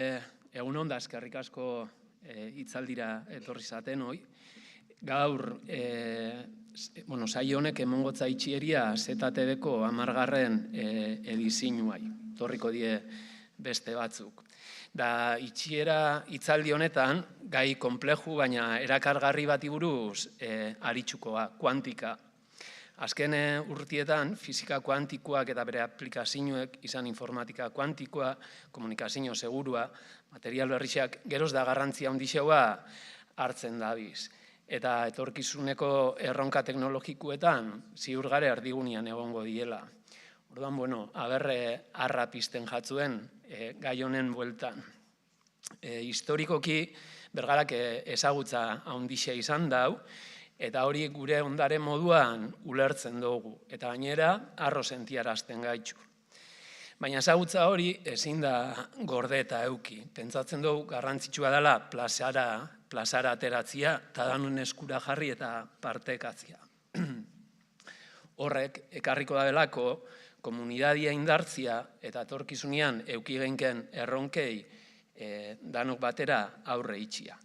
Egun da, eskerrik asko hitzaldira etorri zaten hoi. Gaur, saio honek emongotza itxieria ZTV-ko 10. Edizinuai. Torriko die beste batzuk. Da itxiera hitzaldi honetan, gai konpleju baina erakargarri bati buruz aritsukoa, kuantika. Azken urtietan, fisika kuantikoak eta bere aplikazioek izan informatika kuantikoa, komunikazio segurua, material berriak geroz da garrantzia handixeua hartzen dabiz. Eta etorkizuneko erronka teknologikuetan ziur gare erdigunean egongo diela. Orduan, aberre arra pizten jatzuen gai honen bueltan. Historikoki, bergarak ezagutza handixe izan dau, eta hori gure ondare moduan ulertzen dugu, eta gainera arro sentiarazten gaitxu. Baina ezagutza hori ezin da gorde eta euki. Pentsatzen dugu garrantzitsua dela plazara ateratzia, eta danun eskura jarri eta partekatzia. Horrek, ekarriko da belako, komunidadia indartzia eta etorkizunean euki genken erronkei danok batera aurre itxia.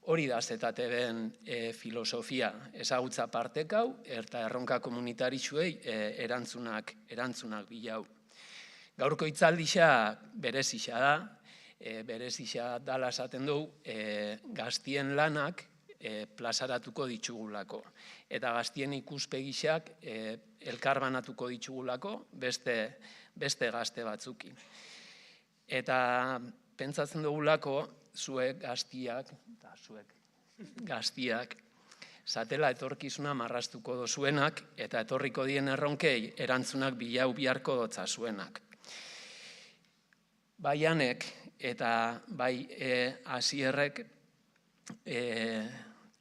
Hori da ZTV-en filosofia, ezagutza partekau eta erronka komunitarixuei erantzunak bilau. Gaurko hitzaldixa berezixa da, berezixa dala esaten du gaztien lanak plazaratuko ditugulako. Eta gaztien ikuspegixak elkarbanatuko ditugulako beste gazte batzukin. Eta pentsatzen dugulako zuek gaztiak, zatela etorkizuna marrastuko dozuenak eta etorriko dien erronkei erantzunak bilau biharko dotza zuenak. Bai Anek eta bai Asierrek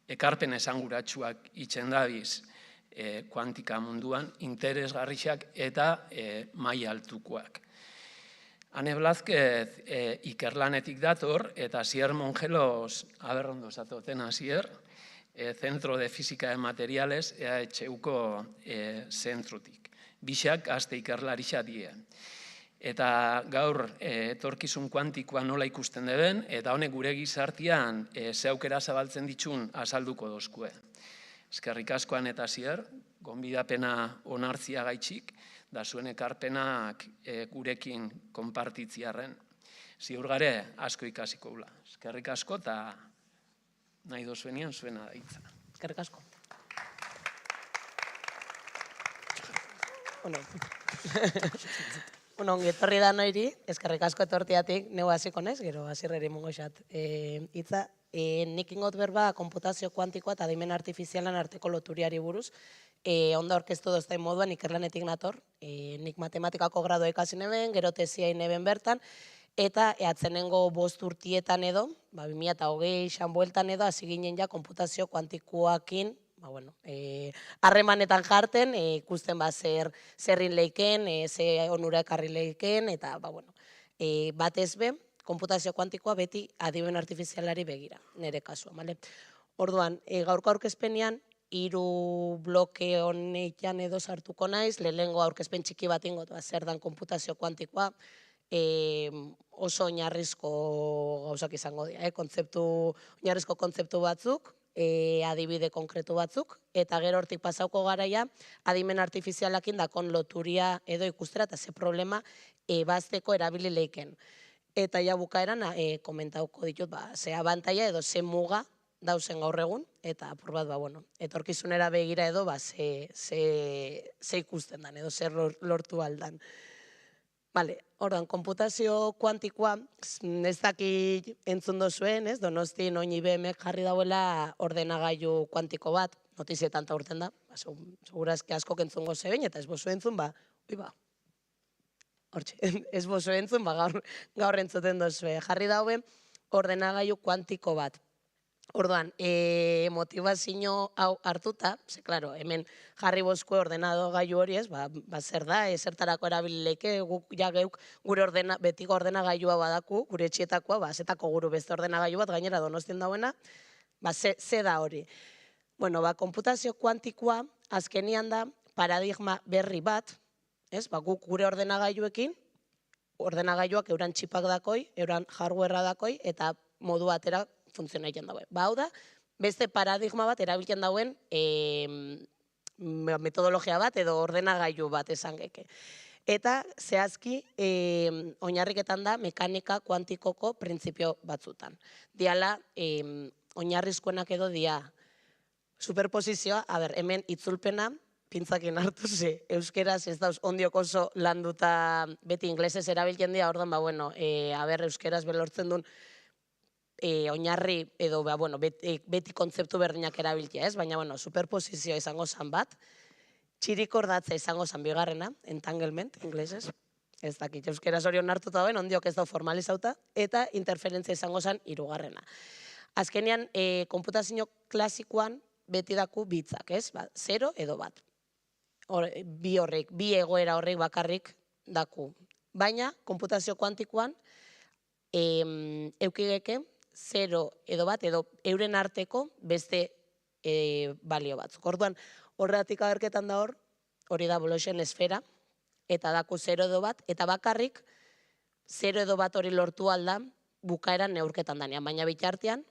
ekarpen esanguratsuak itzen dabiz kuantika munduan, interesgarrixak eta maila altukoak. Ane Blázquez Ikerlanetik dator, eta Asier Mongelos, aberrondo esatoten Asier, Centro de Física de Materiales, EHUko zentrutik. Bixak gazte ikerlarixa die. Eta gaur etorkizun kuantikoa nola ikusten deben, eta honek gure gizartian zeaukera zabaltzen ditxun azalduko dozkue. Eskerrik askoan eta Asier, gonbidapena onartzia gaitxik, da zuen ekarpenak gurekin konpartitziarren. Ziur gare asko ikasiko gula. Eskerrik asko eta nahi dozuenian zuena daitza. Eskerrik asko. Ongi etorri da noiri, eskerrik asko etortiatik, neu hasiko naiz, gero Asierreri mongo xat hitza. Nik ingot berba konputazio kuantikoa eta adimen artifizialan arteko loturiari buruz. Ondo orkestu doztain moduan Ikerlanetik nator. Nik matematikako gradoa ikasi neben, gero tesiain neben bertan, eta eatzenengo 5 urtietan edo, 2020 xan bueltan edo, hasi ginen ja konputazio kuantikoakin, harremanetan jarten, ikusten zerrin leiken, ze onura ekarri leiken, eta batez be, konputazio kuantikoa beti adimen artifizialari begira, nire kasua, bale? Orduan, gaurko aurkezpenean, 3 bloke honetan edo sartuko naiz, lehenengo aurkezpen txiki bat ingot, zer dan konputazio kuantikoa, oso oinarrizko gauzak izango dira, oinarrizko kontzeptu batzuk, adibide konkretu batzuk, eta gero hortik pasauko garaia, adimen artifizialakin dakon loturia edo ikustera, eta ze problema bazteko erabili leiken. Eta ja bukaeran komentauko ditut, ze abantaia edo ze muga dauzen gaur egun, eta apur bat, etorkizunera begira edo, ze ikusten dan, edo zer lortu aldan. Orduan, konputazio kuantikoa, ez daki entzun dozuen, Donostin oin IBM jarri dauela ordenagailu kuantiko bat, notizietan ta urten da, segurazki asko entzungo zeben, eta ez bozu entzun, hortxe, ez bozu entzun, gaur entzuten dozue. Jarri daue ordenagailu kuantiko bat. Orduan, motivazio hau hartuta, ze, klaro, hemen jarri bozkue ordenagailu hori ez, zer da, zertarako erabilileke, guk ja geuk betiko ordenagailua badaku, gure etxietakoa, zetako guru beste ordenagailu bat, gainera Donostien dauena, ze da hori. Konputazio kuantikoa, azkenian da, paradigma berri bat, guk gure ordenagailuekin, ordenagailuak euran txipak dakoi, euran hardwarea dakoi, eta modu batera funtzionaiten daue. Hau da, beste paradigma bat erabiltzen dauen metodologia bat edo ordenagailu bat esan geke. Eta zehazki oinarriketan da mekanika kuantikoko printzipio batzutan. Diala, oinarrizkoenak edo dia superposizioa, hemen itzulpena, pintzakin hartu ze, euskeraz ez dauz ondiok oso landuta beti inglesez erabiltzen dira, orduan, euskeraz belortzen duen oinarri edo beti kontzeptu berdinak erabiltzea, ez? Baina, superposizioa izango zan bat, txirikordatza izango zan bigarrena, entanglement, inglesez, ez dakit, euskeraz hori onartuta dauen, ondiok ez dau formalizauta, eta interferentzia izango zan hirugarrena. Azkenean, konputazio klasikoan beti daku bitzak, ez? 0 edo 1. Bi egoera horrek bakarrik daku. Baina, konputazio kuantikoan, eukigeke 0 edo 1 edo euren arteko beste balio batzuk. Orduan, horretik agerketan da hori da Bolosen esfera, eta daku 0 edo 1, eta bakarrik 0 edo 1 hori lortu alda bukaeran neurketan danean. Baina bitartean,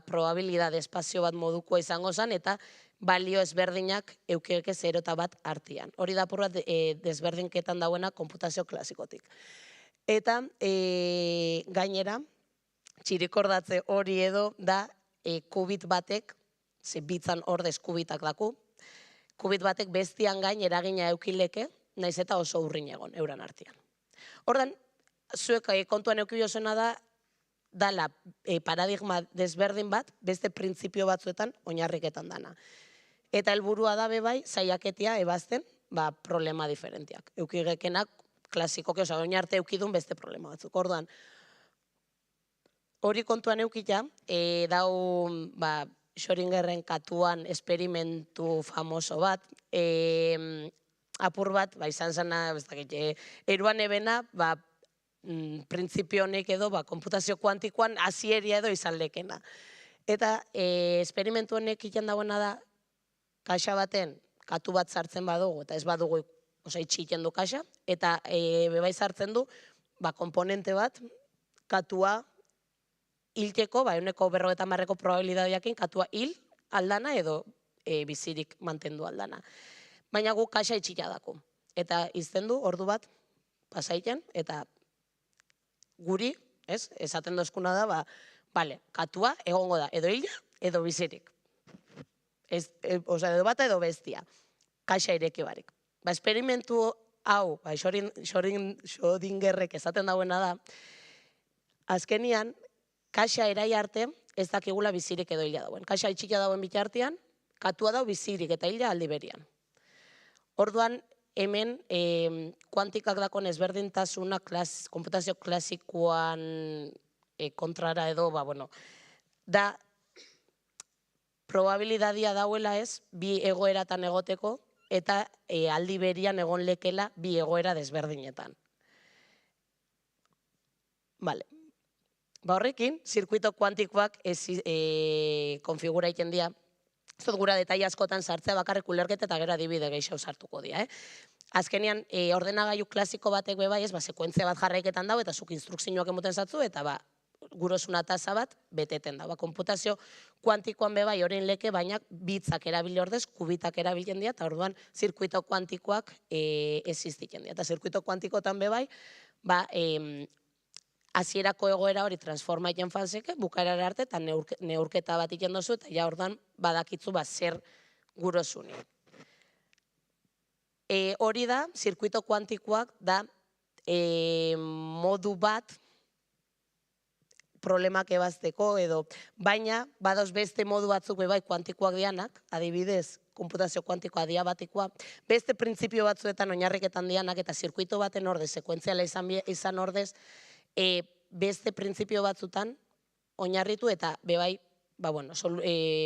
probabilidade espazio bat modukoa izango zen, eta balio ezberdinak eukigeke 0 eta 1 artean. Hori da apur bat desberdinketan dauena konputazio klasikotik. Eta gainera, txirikordatze hori edo da kubit batek, ze bitzan ordez kubitak daku, kubit batek bestian gain eragina eukileke, naiz eta oso urrin egon, euran artean. Ordan, zuek kontuan eukibiozuena da, dala paradigma desberdin bat, beste printzipio batzuetan oinarriketan dana. Eta helburua da bebai, zaiaketia ebazten, problema diferentiak. Eukigekenak klasikoke, oinarte eukidun beste problema batzuk. Orduan, hori kontuan eukita, dau Schrödingerren katuan esperimentu famoso bat, apur bat, izan zena, eruan ebena, printzipio honek edo, konputazio kuantikoan hasieria edo izan lekena. Eta esperimentu honek iten dagoena da, kaxa baten, katu bat sartzen badugu, eta ez badugu itxiten du kaxa, eta bebai sartzen du, komponente bat, katua hilteko, euneko 50% probabilidadeakin, katua hil aldana edo bizirik mantendu aldana. Baina gu kaxa itxita daku. Eta izten du, ordu bat, pasaiten, eta guri, esaten dozkuna da, katua egongo da, edo hila, edo bizirik. Edo bata edo bestia, kaxa ireki barik. Esperimentu hau, Schrödingerrek esaten dauena da, azkenian, kaxa erai arte ez dakigula bizirik edo hila dauen. Kaxa itxita dauen bitartean, katua dau bizirik eta hila aldi berian. Orduan, hemen kuantikak dakon ezberdintasuna konputazio klasikoan kontrara edo, da probabilidadia dauela ez, bi egoeratan egoteko, eta aldi berian egon lekela bi egoera desberdinetan. Bale. Horrekin, zirkuito kuantikoak konfigura egiten dira. Ez dut gura detaile askotan sartzea bakarrik ulerketa eta gero adibide gehiago sartuko dira. Azkenean, ordenagailu klasiko batek bebai, sekuentzia bat jarraiketan dago, eta zuk instrukzioak emoten zatzu, eta gurosuna tasa bat beteten da. Konputazio kuantikoan bebai horien leke, baina bitzak erabili ordez, kubitak erabiltzen dira, eta orduan zirkuito kuantikoak existitzen dira. Eta zirkuito kuantikotan bebai, hasierako egoera hori transforma egiten fazeke, bukaerara arte, eta neurketa bat egiten dozu, eta ja orduan badakitzu zer gurosuni. Hori da, zirkuito kuantikoak da modu bat problemak ebazteko edo, baina badauz beste modu batzuk bebai kuantikoak dianak, adibidez, konputazio kuantikoa diabatikoa, beste printzipio batzuetan oinarriketan dianak eta zirkuito baten ordez, sekuentziala izan ordez, beste printzipio batzutan oinarritu eta bebai,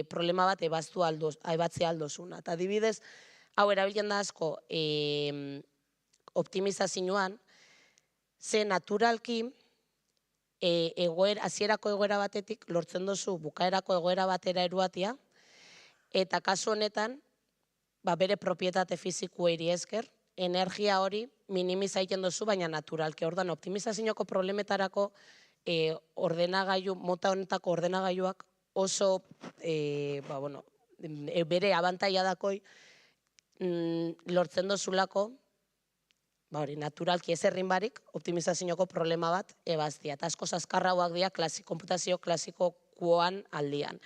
problema bat ebatzi aldozuna. Eta adibidez, hau erabiltzen da asko optimizazioan, ze naturalki hasierako egoera batetik lortzen dozu bukaerako egoera batera eruatia, eta kasu honetan, bere propietate fizikuei esker, energia hori minimiza egiten duzu, baina naturalke. Orduan, optimizazioko problemetarako ordenagailu, mota honetako ordenagailuak oso, bere abantaila dakoi, lortzen dozulako, naturalki ez errin barik, optimizazioko problema bat ebaztia. Eta asko azkarrauak dira konputazio klasikokoan aldian.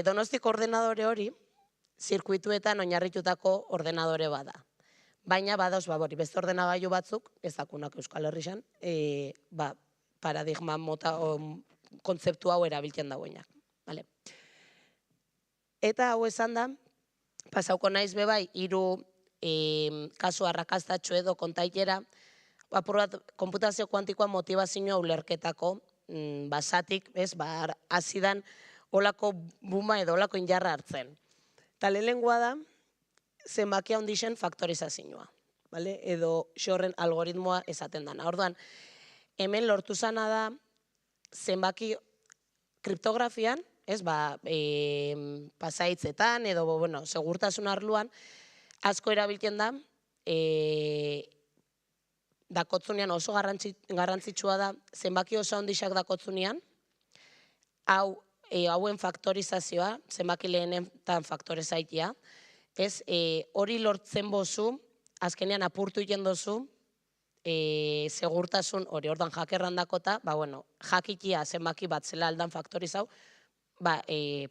Donostiko ordenadore hori, zirkuituetan oinarritutako ordenadore bada. Baina badauz, beste ordenagailu batzuk, ez dakunak Euskal Herrixan, paradigma mota kontzeptu hau erabiltzen dagoenak. Eta hau esan da, pasauko naiz bebai, 3 kasu arrakastatxo edo kontailera, konputazio kuantikoa motivazioa ulerketako basatik, azidan olako buma edo olako injarra hartzen. Eta lehenengoa da, zenbakia ondixen faktorizazioa, edo xorren algoritmoa esaten dana. Orduan, hemen lortu zana da, zenbaki kriptografian, pasaitzetan edo segurtasun arluan, asko erabiltzen da, dakotzunean oso garrantzitsua da, zenbaki oso ondixak dakotzunean, hauen faktorizazioa, zenbaki lehenetan faktorizaitia, hori lortzen bozu, azkenean apurtu egiten dozu, segurtasun hori, orduan jakerran dakota, jakitia zenbaki bat zela aldan faktorizau,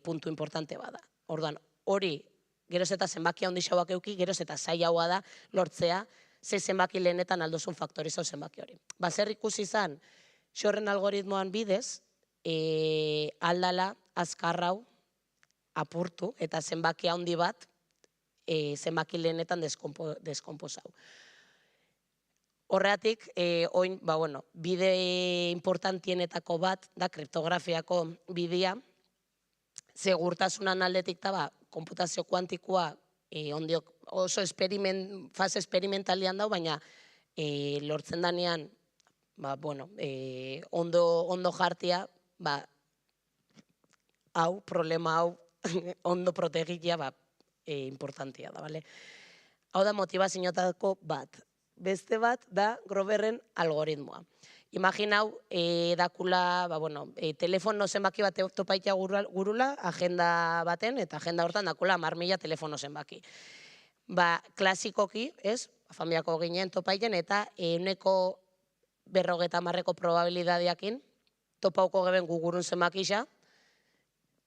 puntu importante bada. Orduan, hori, geroz eta zenbaki ondixauak euki, geroz eta zailagoa da lortzea, zenbaki lehenetan aldozun faktorizau zenbaki hori. Zer ikusi izan, xorren algoritmoan bidez, aldala azkarrau apurtu eta zenbaki handi bat zenbaki lehenetan deskomposau. Horreatik, bide importantienetako bat da kriptografiako bidea, segurtasunan aldetik da, konputazio kuantikoa oso fase esperimentalian dau, baina lortzen danean ondo jartia, problema hau ondo protegitia importantia da. Hau da motivaziotako bat. Beste bat da Groverren algoritmoa. Imaginau, dakula, telefono zenbaki bat topaitea gurula, agenda baten, eta agenda hortan dakula 10.000 telefono zenbaki. Klasikoki, familiako ginen topaiten, eta 150 probabilidadeakin topauko geben gugurun zenbakisa,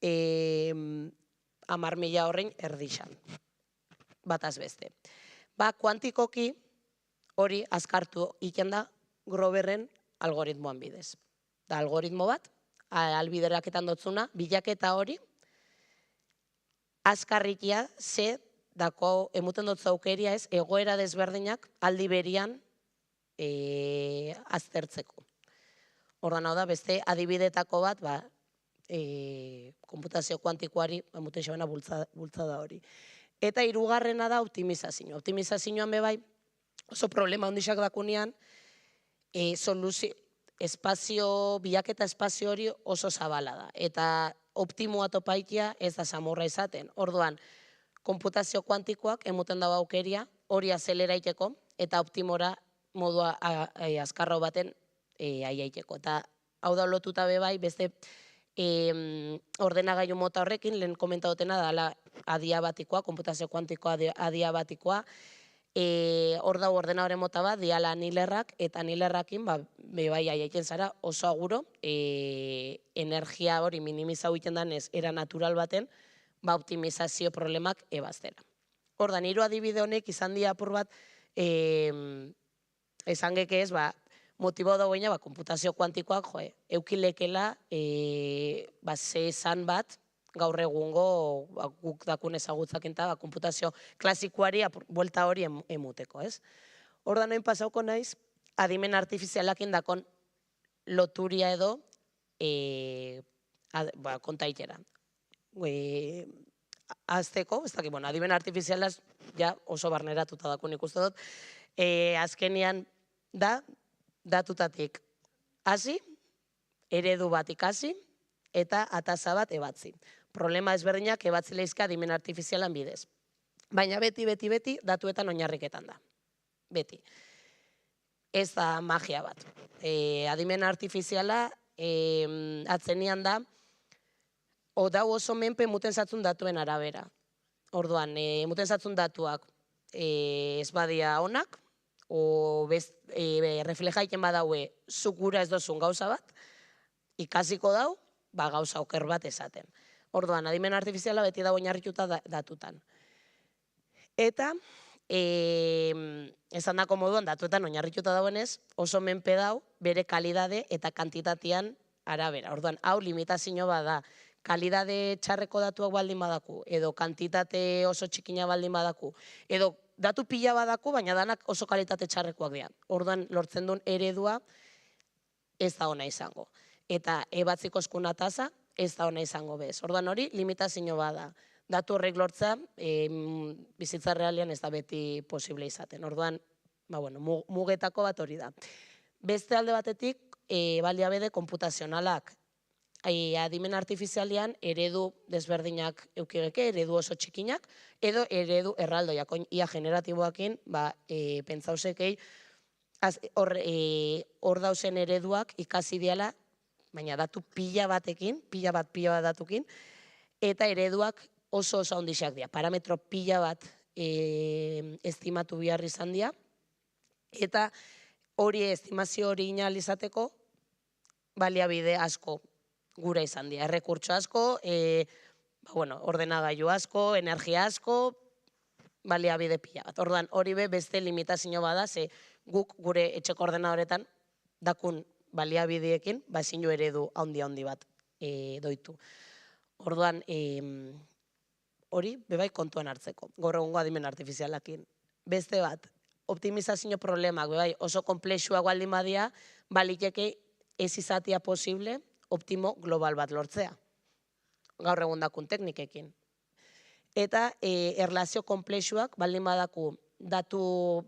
10.000 horrein erdixan. Bataz beste. Kuantikoki hori azkartu iken da Groverren algoritmoan bidez. Da algoritmo bat, albideraketan dotzuna, bilaketa hori, azkarrikia dako emuten dutzu aukeria egoera desberdinak aldi berian aztertzeko. Ordan hau da, beste adibidetako bat, konputazio kuantikoari emuten xabena bultzada hori. Eta 3. da optimizazioa. Optimizazioan bebai, oso problema ondixak dakunean, bilaketa espazio hori oso zabala da. Eta optimua topaitia ez da samurra izaten. Orduan, konputazio kuantikoak emuten dago aukeria hori azeleraiteko eta optimora modua azkarro baten aiaiteko. Eta hau da lotuta bebai, beste ordenagailu mota horrekin, lehen komentadotena da adiabatikoa, konputazio kuantikoa adiabatikoa, hor dago ordenadore mota bat, diala anilerrak, eta anilerrakin bebai aiaiten zara oso aguro, energia hori minimizau iten danez era natural baten, optimizazio problemak ebaztera. Ordan, 3 adibide honek izan dia apur bat, esan geke ez, motibo dagoena, konputazio kuantikoak, eukilekela, ze esan bat, gaur egungo guk dakun ezagutzakin eta konputazio klasikoari buelta hori emuteko, ez? Ordan, noin pasauko naiz, adimen artifizialakin dakon loturia edo kontaitera. Azteko, ez dakit, adimen artifizialaz oso barneratuta dakun ikustu dut, azkenian da, datutatik hasi, eredu bat ikasi, eta ataza bat ebatzi. Problema ezberdinak ebatzi lehizka adimen artifizialan bidez. Baina beti, datuetan oinarriketan da. beti. Ez da magia bat. Adimen artifiziala atzenian da, dau oso menpe muten zatzun datuen arabera. Orduan, muten zatzun datuak ez badia onak, o reflejaiken badaue zuk gura ez dozun gauza bat, ikasiko dau, gauza oker bat esaten. Orduan, adimen artifiziala beti dago oinarrituta datutan. Eta, esan dako moduan datuetan oinarrituta dagoenez, oso menpe dau bere kalidade eta kantitatean arabera. Orduan, hau limitazio bada, kalidade txarreko datuak baldin badaku, edo kantitate oso txikina baldin badaku, edo datu pila badaku, baina danak oso kalitate txarrekoak dira. Orduan, lortzen duen eredua ez da ona izango. Eta ebatziko eskuna tasa ez da ona izango bez. Orduan hori, limitazio bada. Datu horrek lortza, bizitza realian ez da beti posible izaten. Orduan, mugetako bat hori da. Beste alde batetik, baliabide konputazionalak. Adimen artifizialian eredu desberdinak eukigeke, eredu oso txikinak, edo eredu erraldoiak, ia generatiboakin, pentsausekei, hor dausen ereduak ikasi diala, baina datu pila batekin, pila bat datukin, eta ereduak oso handixak dira, parametro pila bat estimatu behar izan dira, eta hori estimazio hori inalizateko, baliabide asko gura izan dira, errekurtso asko, ordenagailu asko, energia asko, baliabide pila bat. Orduan, hori beste limitazio bada, ze guk gure etxeko ordenadoretan dakun baliabideekin, ezin eredu handi bat doitu. Orduan, hori bebai kontuan hartzeko, gaur egungo adimen artifizialakin. Beste bat, optimizazio problemak bebai oso komplexuak baldin badia, baliteke ez izatea posible, optimo global bat lortzea, gaur egun dakun teknikekin. Eta erlazio komplexuak baldin badaku datu,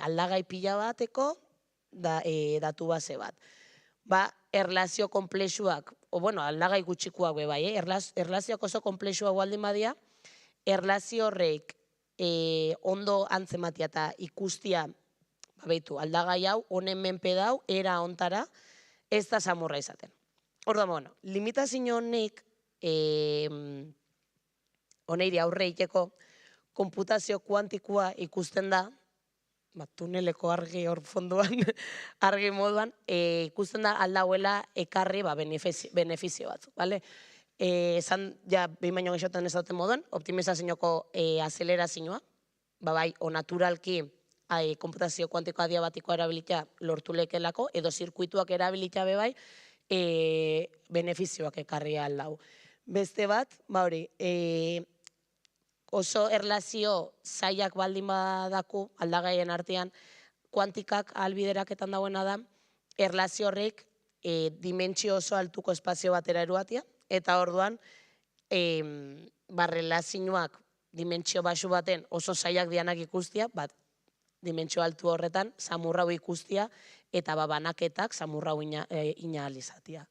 aldagai pila bateko datu base bat. Erlazio komplexuak, aldagai gutxikuak bebai, erlazioak oso komplexuak baldin badia, erlazio horreik ondo antzematia eta ikustia, aldagai hau, honen menpe dau, era ontara, ez da samurra izaten. Orduan, limitazio honek honeiri aurre iteko konputazio kuantikoa ikusten da, tuneleko argi hor fonduan, argi moduan, ikusten da aldauela ekarri benefizio batzuk. Esan, behin baino geixotan ez dauten moduan, optimizazioko azelerazioa, o naturalki, konputazio kuantikoa adiabatikoa erabilitea lortu lekelako, edo zirkuituak erabilitea bebai, benefizioak ekarri aldau. Beste bat, oso erlazio zaiak baldin badaku, aldagaien artean, kuantikak albideraketan dauena da, erlazio horrek dimentsio oso altuko espazio batera eruatia, eta orduan, relazioak dimentsio baxu baten oso zaiak dianak ikustia, dimentsio altu horretan, samurrau ikustia, eta banaketak samurrau inalizatia.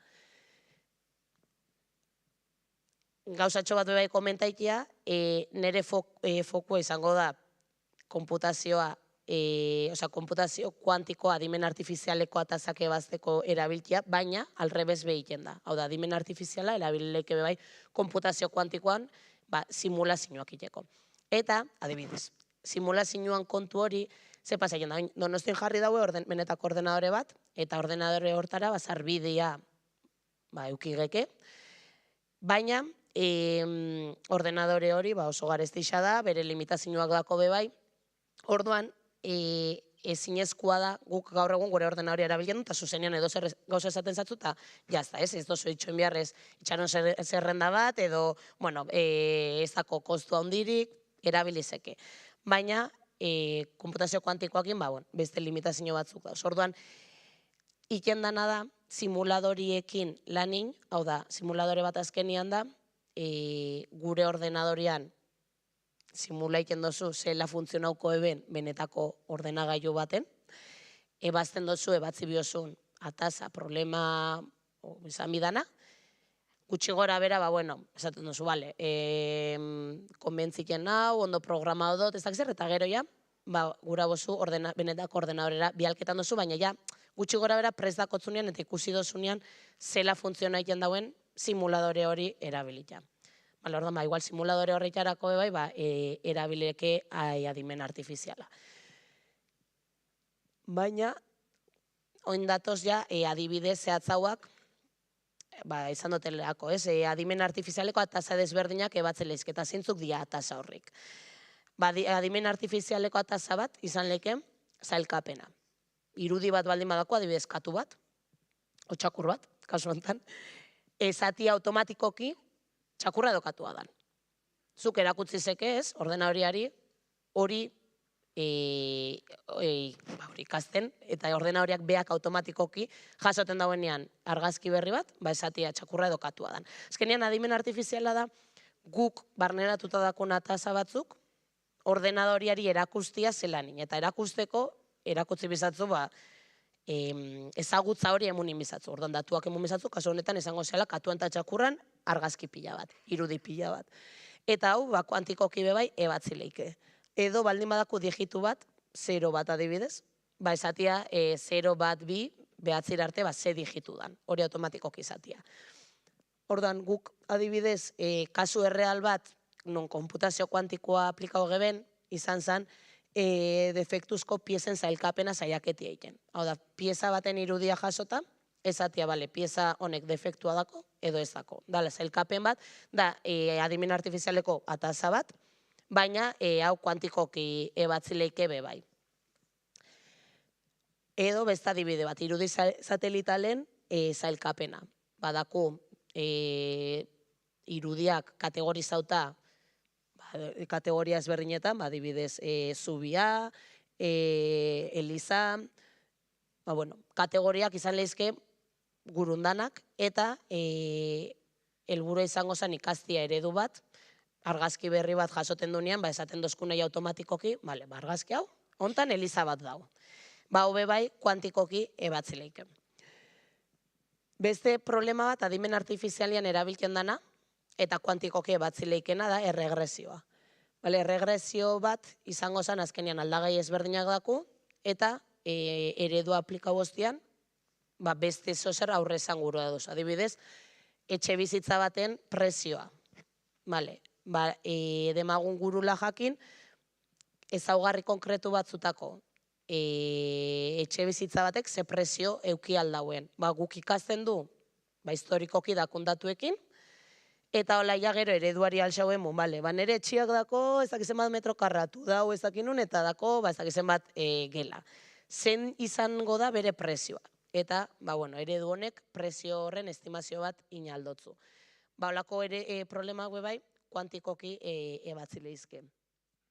Gauzatxo bat bebai komentaikia, nire fokua izango da konputazioa, konputazio kuantikoa adimen artifizialeko atazak ebazteko erabiltia, baina alrebez behiten da. Hau da, adimen artifiziala erabileke bebai konputazio kuantikoan simulazioak iteko. Eta, adibidez, simulazioan kontu hori, ze pasaien da, Donostian jarri daue benetako ordenadore bat, eta ordenadore hortara sarbidea eukigeke, baina ordenadore hori oso garestixa da, bere limitazioak dako bebai, orduan ezinezkoa da guk gaur egun gure ordenadore erabiltzen, eta zuzenean edo gauza esaten zatzu, eta jazta, ez dozu itxoen biharrez itxaron zerrenda bat, edo, ez dako kostu handirik, erabilizeke. Baina, konputazio kuantikoakin, beste limitazio batzuk da. Orduan, iken dana da, simuladoriekin lanin, hau da, simuladore bat azkenian da, gure ordenadorian simulaiken dozu zela funtzionauko eben benetako ordenagailu baten, ebazten dozu, ebatzi biozun, ataza, problema, izan bidana, gutxi gora bera, esaten dozu, konbentziken hau, ondo programado dut, ez dakizer, eta gero ja, gura bozu benetako ordenadorera bialketan dozu, baina ja, gutxi gora bera prest dakotzunean eta ikusi dozunean zela funtziona egiten dauen simuladore hori erabilita. Orduan, igual simuladore horretarako bai, erabileke adimen artifiziala. Baina, oin datoz ja, adibide zehatzauak, izan duteleako, adimen artifizialeko ataza desberdinak ebatzen lehizke, eta zintzuk dia ataza horrik. Adimen artifizialeko ataza bat, izan leke, zailkapena. Irudi bat baldin badako, adibidez katu bat, otxakur bat, kasu honetan, zati automatikoki, txakurra edo katua dan. Zuk erakutzi zeke ez, ordenadoriari hori ikasten, eta ordenadoriak beak automatikoki jasoten dauenean argazki berri bat, esatia txakurra edo katua dan. Azkenean, adimen artifiziala da, guk barneratuta dakon ataza batzuk, ordenadoriari erakustia zelanin, eta erakusteko, erakutzi bizatzu, ezagutza hori emunin bizatzu. Orduan, datuak emun bizatzu, kasu honetan izango zela, katuan eta txakurran argazki pila bat, irudi pila bat. Eta hau, kuantikoki bebai, ebatzi leike. Edo, baldin badaku digitu bat, 0 bat adibidez, esatia 0 bat bi, behatzir arte, ze digitu dan, hori automatikoki izatia. Orduan, guk adibidez, kasu erreal bat, non konputazio kuantikoa aplikau geben, izan zen, defektuzko piezen zailkapena saiaketi egiten. Hau da, pieza baten irudia jasota, esatia, pieza honek defektua dako, edo ez dako. Dala, zailkapen bat, da, adimen artifizialeko ataza bat, baina hau kuantikoki ebatzileike bebai. Edo besta adibide bat, irudi satelitalen zailkapena. Badaku, irudiak kategorizauta, kategoria ezberdinetan, adibidez, zubia, eliza, kategoriak izan lehizke gurundanak, eta helburua izango zen ikastia eredu bat, argazki berri bat jasoten dunean, esaten dozkunei automatikoki, argazki hau, hontan eliza bat dago. Hobe bai, kuantikoki ebatzileike. Beste problema bat, adimen artifizialian erabiltzen dana, eta kuantikoki ebatzileikena da erregresioa. Erregresio bat izango zen azkenean aldagai ezberdinak daku, eta eredua aplikau ostian, beste zozer aurre esan guru da duz. Adibidez, etxe bizitza baten prezioa. Demagun gurula jakin, ezaugarri konkretu batzutako etxe bizitza batek ze prezio euki aldauen. Guk ikasten du, historikoki dakundatuekin, eta hola ja gero ereduari alxauen, nire etxiak dako, ez dakizen bat metro karratu dau, ez dakinun, eta dako, ez dakizen bat gela. Zen izango da bere prezioa. Eta, eredu honek prezio horren estimazio bat inaldotzu. Holako problema bai, kuantikoki ebatzi lehizke.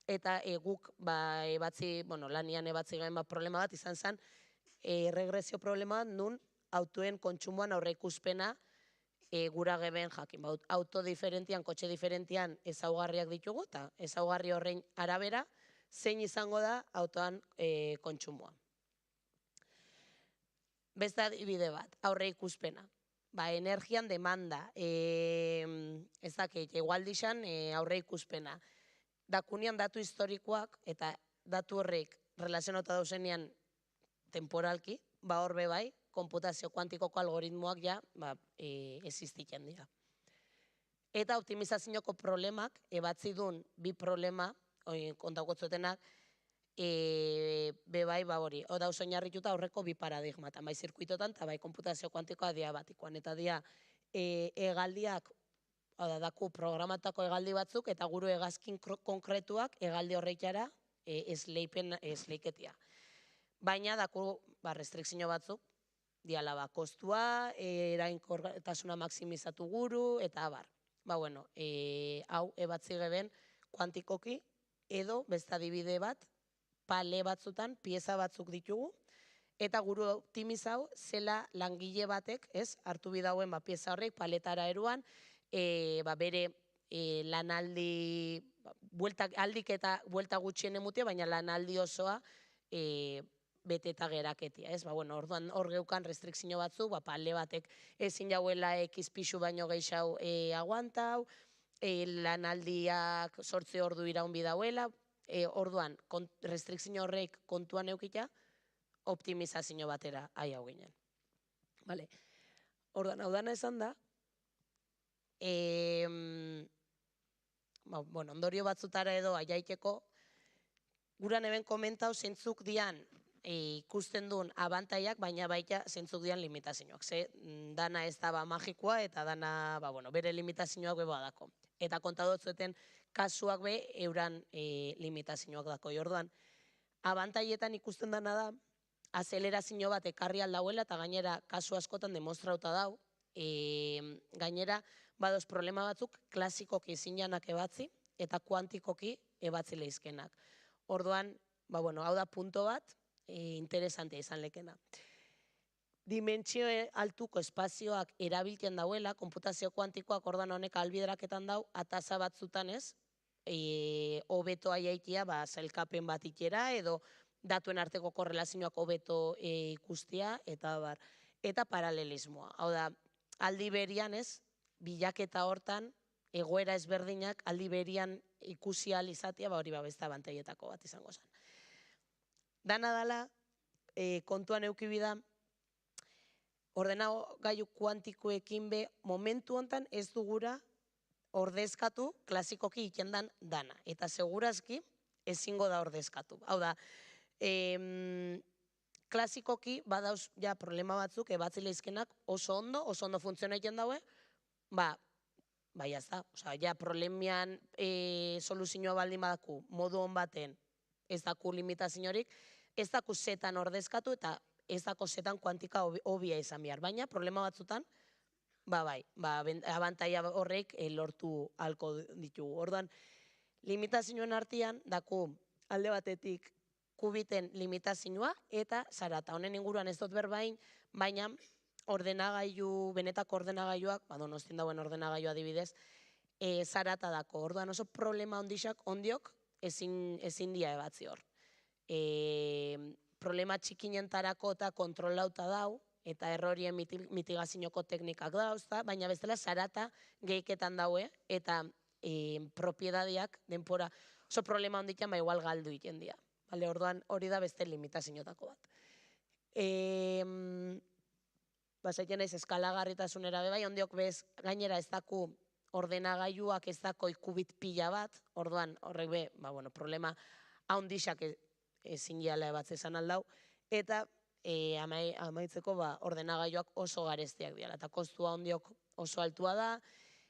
Eta guk lanian ebatzi gain problema bat izan zen, regresio problema nun autoen kontsumoan aurre ikuspena gura geben jakin. Auto diferentian, kotxe diferentian ezaugarriak ditugu, eta ezaugarri horrein arabera, zein izango da autoan kontsumoa. Beste adibide bat, aurre ikuspena. Energian demanda, egualdixan aurre ikuspena. Dakunian datu historikoak eta datu horrek relazionota dauzenean temporalki, horbe bai, konputazio kuantikoko algoritmoak ja existitzen dira. Eta optimizazioko problemak, ebatzi duen bi problema, kontakotzuetenak, bebai, hori, dauz oinarrituta aurreko bi paradigmatan, bai zirkuitotan eta bai konputazio kuantikoa diabatikoan. Eta dia, hegaldiak, daku programatako hegaldi batzuk, eta guru hegazkin konkretuak hegaldi horreikara esleiketia. Baina, daku, restrikzio batzuk, diala, kostua, erainkortasuna maksimizatu guru, eta abar. Hau, ebatzi geben kuantikoki, edo, beste adibide bat, pale batzutan, pieza batzuk ditugu, eta guru optimizau zela langile batek, hartu bidauen pieza horrek, paletara eruan, bere lanaldi, aldik eta buelta gutxien emutia, baina lanaldi osoa beteta geraketia. Orduan hor geukan restrikzio batzu, pale batek ezin jauela X pixu baino gehiago aguantau, lanaldiak 8 ordu iraun bidauela, Orduan, restrikzio horrek kontuan eukita, optimizazio batera hau ginen. Vale. Orduan, hau dana esan da, ondorio batzutara edo aiaiteko, guran eben komentau zentzuk dian ikusten duen abantaiak, baina baita zentzuk dian limitazioak. Ze, dana ez da magikoa eta dana bere limitazioak beba dako. Eta kontadotzueten kasuak be euran limitazioak dako. Orduan, abantaietan ikusten dana da, azelerazio bat ekarri aldauela eta gainera kasu askotan demostrauta dau, gainera badoz problema batzuk klasikoki ezinak ebatzi eta kuantikoki ebatzi lehizkenak. Orduan, hau da punto bat, interesantea izan lekena. Dimentsio altuko espazioak erabiltzen dauela, konputazio kuantikoak ordan honek albideraketan dau, ataza batzutan ez, hobeto aiaitia zailkapen bat ikera, edo datuen arteko korrelazioak hobeto ikustia, eta paralelismoa. Hau da, aldi berian ez, bilaketa hortan, egoera ezberdinak aldi berian ikusi ahal izatea, hori besta abantaietako bat izango zen. Dana dala, kontuan eukibida, ordenagailu kuantikoekin be, momentu hontan ez dugura ordezkatu klasikoki ikendan dana. Eta segurazki ezingo da ordezkatu. Hau da, klasikoki badauz problema batzuk ebatzi lehizkenak oso ondo funtzionaiten daue, jazta, problemian soluzioa baldin badaku modu hon baten ez daku limitaziorik, ez daku zetan ordezkatu eta ez daku zetan kuantika hobia izan behar. Baina problema batzutan, abantaia horrek lortu halko ditugu. Orduan, limitazioen artean daku alde batetik kubiten limitazioa eta zarata. Honen inguruan ez dut berbain, baina ordenagailu, benetako ordenagailuak, donostin dauen ordenagailu adibidez, zarata dako. Orduan oso problema ondiok ezin dia ebatzi hor. Problema txikinentarako eta kontrolauta dau, eta errorien mitigazioko teknikak dauz, baina bestela zarata gehiketan daue, eta propiedadiak denpora oso problema ondikan igual galdu iten dia. Orduan hori da beste limitazioetako bat. Basaiten naiz eskalagarritasunera bebai, ondiok bez gainera ez daku ordenagailuak ez dako ikubit pila bat, orduan horrek be, problema haundixak ezin jala ebatze esan aldau, eta amaitzeko ordenagailuak oso garestiak dira, eta kostua ondiok oso altua da,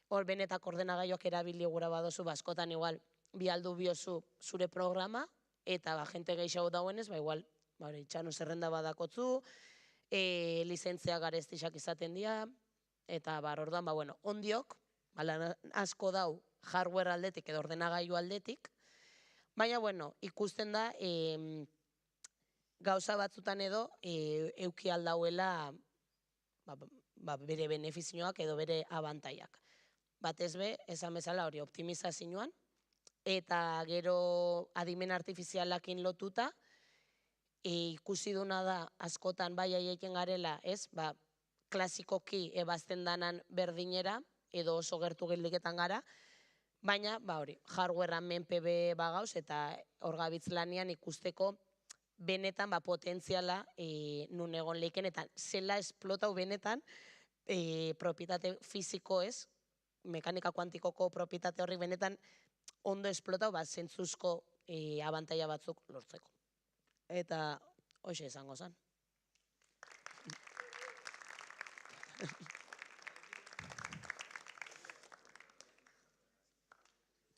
hor benetako ordenagailuak erabili gura badozu, askotan igual bi aldu biozu zure programa, eta jente gehiago dauenez, igual itxano zerrenda badakotzu, lizentzia garestixak izaten dira, eta orduan, ondiok, asko dau hardware aldetik edo ordenagailu aldetik, baina, ikusten da, gauza batzutan edo, euki aldauela bere benefizioak edo bere abantaiak. Batez be, esan bezala hori optimizazioan, eta gero adimen artifizialakin lotuta, ikusi duna da askotan bai aieken garela, ez, klasikoki ebazten danan berdinera, edo oso gertu geldiketan gara, baina, hori, hardwarean menpebe bagauz, eta hor gabitz lanian ikusteko benetan potentziala nun egon leiken, eta zela esplotau benetan propietate fiziko ez, mekanika kuantikoko propietate horri benetan ondo esplotau zentzuzko abantaia batzuk lortzeko. Eta hoxe izango zen.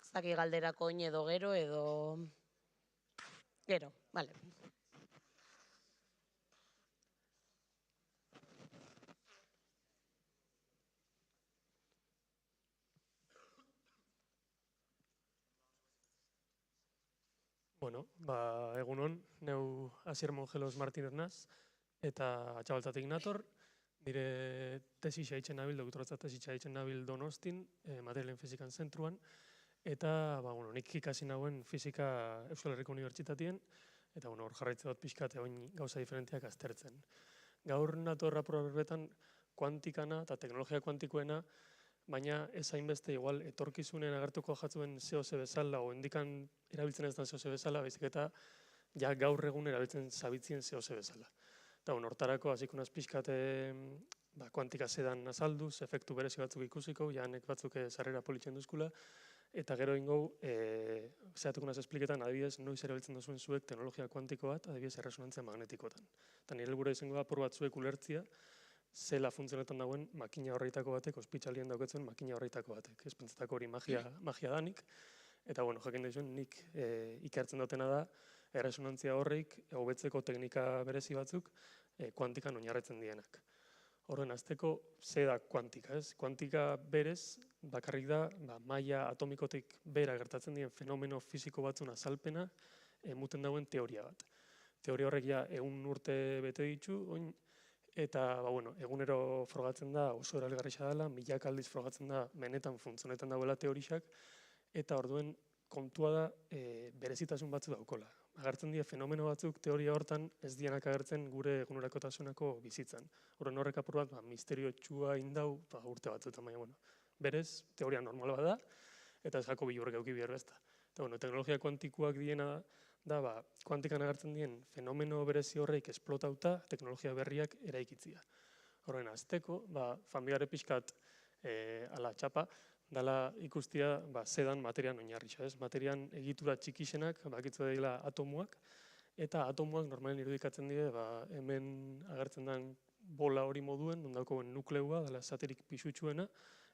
Ez daki galderako oin edo gero edo... Gero, bale. Bueno, egunon, neu Asier Mongelos Martínez naz, eta Txabaltzatik nator, nire tesisa eitzen nabil, doktoratza tesisa eitzen nabil Donostin, materialen fizikan zentruan, eta nik ikasi nauen fizika Euskal Herriko Unibertsitatien, eta hor jarraitze dut pixkate oin gauza diferenteak aztertzen. Gaur nator apro berbetan kuantikana eta teknologia kuantikoena baina ez hainbeste igual etorkizunen agertuko jatzuen zehoz bezala, o indikan erabiltzen ez da zehoz bezala, baizik eta ja gaur egun erabiltzen zabitzien zehoz bezala. Eta hortarako hasiko naz pixkat kuantika zedan azalduz, efektu berezi batzuk ikusiko, janek batzuk sarrera politzen duzkula, eta gero ingo, zehatuko naz espliketan, adibidez, noiz erabiltzen duzuen zuek teknologia kuantiko bat, adibidez, erresonantzia magnetikotan. Eta nire helburua izango da apur bat zuek ulertzia, zela funtzionetan dagoen makina horreitako batek, ospitsalien daukatzen makina horreitako batek. Ez pentsatako hori magia danik, eta bueno, jakin daizuen nik ikertzen dutena da, erresonantzia horreik, hobetzeko teknika berezi batzuk, kuantikan oinarritzen dienak. Horren, azteko, ze da kuantika, ez? Kuantika berez, bakarrik da, maila atomikotik bera gertatzen dien fenomeno fisiko batzun azalpena, emuten dauen teoria bat. Teoria horrek ja 100 urte bete ditu, eta egunero frogatzen da, oso erabilgarria dela, milaka aldiz frogatzen da, benetan funtzionetan dauela teorixak, eta orduen kontua da berezitasun batzu daukola. Agertzen dira fenomeno batzuk teoria hortan ez dianak agertzen gure egunerakotasunako bizitzan. Horren horrek apur bat misterio txua indau urte batzuetan, baina berez teoria normal bat da, eta ez jako bilurrek euki behar bezta. Eta teknologia kuantikoak diena da, kuantikan agertzen dien fenomeno berezi horreik esplotauta teknologia berriak eraikitzia. Horren azteko, familiare pixkat ala txapa, dala ikustia zedan materian oinarritza, ez? Materian egitura txikixenak bakitzu dela atomoak, eta atomoak normalen irudikatzen dira hemen agertzen den bola hori moduen, nondaukoen nukleua, dela esaterik pisutsuena,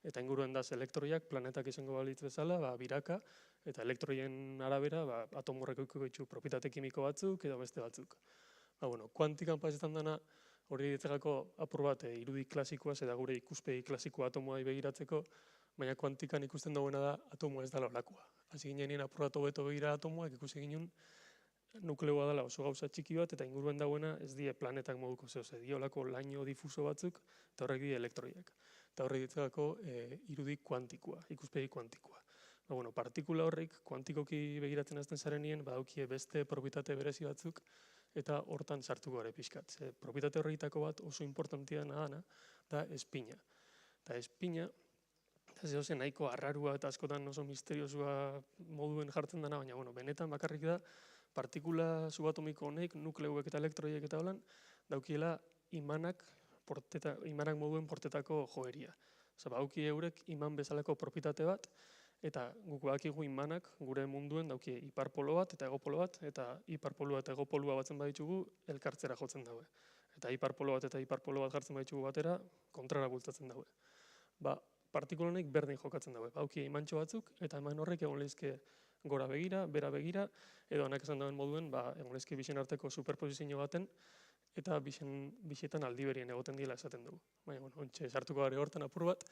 eta inguruen daz elektroiak planetak izango balitz bezala, biraka, eta elektroien arabera atomorrek eukiko ditu propietate kimiko batzuk edo beste batzuk. Kuantikan pasetan dena, hori ditzegako apur bat irudi klasikoa, eta gure ikuspegi klasikoa atomoa begiratzeko, baina kuantikan ikusten dagoena da atomoa ez dela olakoa. Hasi ginen apur bat hobeto begira atomoak, ikusi ginen nukleoa dela oso gauza txiki bat, eta inguruen dagoena ez die planetak moduko zehoz, die olako laino difuso batzuk, eta horrek die elektroiak. Eta horrek ditzegako irudi kuantikoa, ikuspegi kuantikoa. Partikula horrek kuantikoki begiratzen azten zarenien, badaukie beste propietate berezi batzuk, eta hortan sartuko gara pixkat. Propietate horretako bat oso importantia dena da espina. Eta espina, eta zehozen nahiko arrarua eta askotan oso misteriosua moduen jartzen dena, baina benetan bakarrik da partikula subatomiko honek, nukleuek eta elektroiek eta holan, daukiela imanak moduen portetako joeria. Bauki eurek iman bezalako propietate bat, eta guk badakigu imanak gure munduen dauki iparpolo bat eta egopolo bat, eta iparpoloa eta egopoloa batzen baditugu elkartzera jotzen daue. Eta iparpolo bat eta iparpolo bat jartzen baditugu batera, kontrara bultatzen daue. Partikula honek berdin jokatzen daue. Bauki imantxo batzuk, eta eman horrek egon lehizke gora begira, bera begira, edo honek esan dauen moduen, egon lehizke bixen arteko superposizio baten, eta bixetan aldiberien egoten dila esaten dugu. Baina, ontsa, sartuko gare hortan apur bat,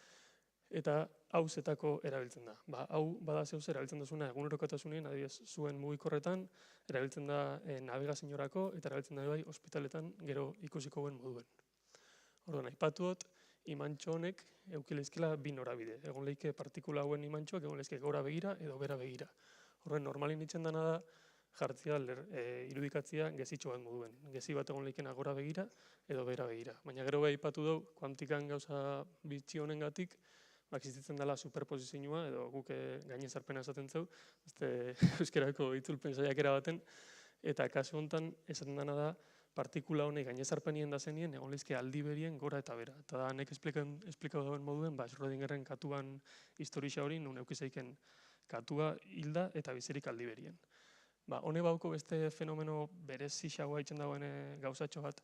eta hau zetako erabiltzen da. Hau bada zehoz erabiltzen duzuna egunerokotasunean, adibidez, zuen mugikorretan, erabiltzen da navigazioarako, eta erabiltzen da bai ospitaletan gero ikusiko guen moduen. Orduan, aipatu dut, imantxo honek eukileizkela bi norabide. Egon lehike partikula hauen imantxoak, egon lehizke gora begira edo bera begira. Horren, normalin ditzen dena da, jartzia, irudikatzia gezitxo bat moduen. Gezi bat egon leikena gora begira edo bera begira. Baina gero beha ipatu dugu, kuantikan gauza bitxi honen gatik, existitzen dela superposizioa, edo guk gainezarpena esaten zeu, euskerako itzulpen saiakera baten, eta kasu honetan esaten dena da, partikula honek gainezarpenien da zenien, egon lehizke aldiberien gora eta bera. Eta da, nek esplikau dauen moduen, Schrödingerren katuan historia hori, nun eukizeiken katua hilda eta bizirik aldiberien. Hone bauko beste fenomeno berezi xagoa itzen dagoen gauzatxo bat,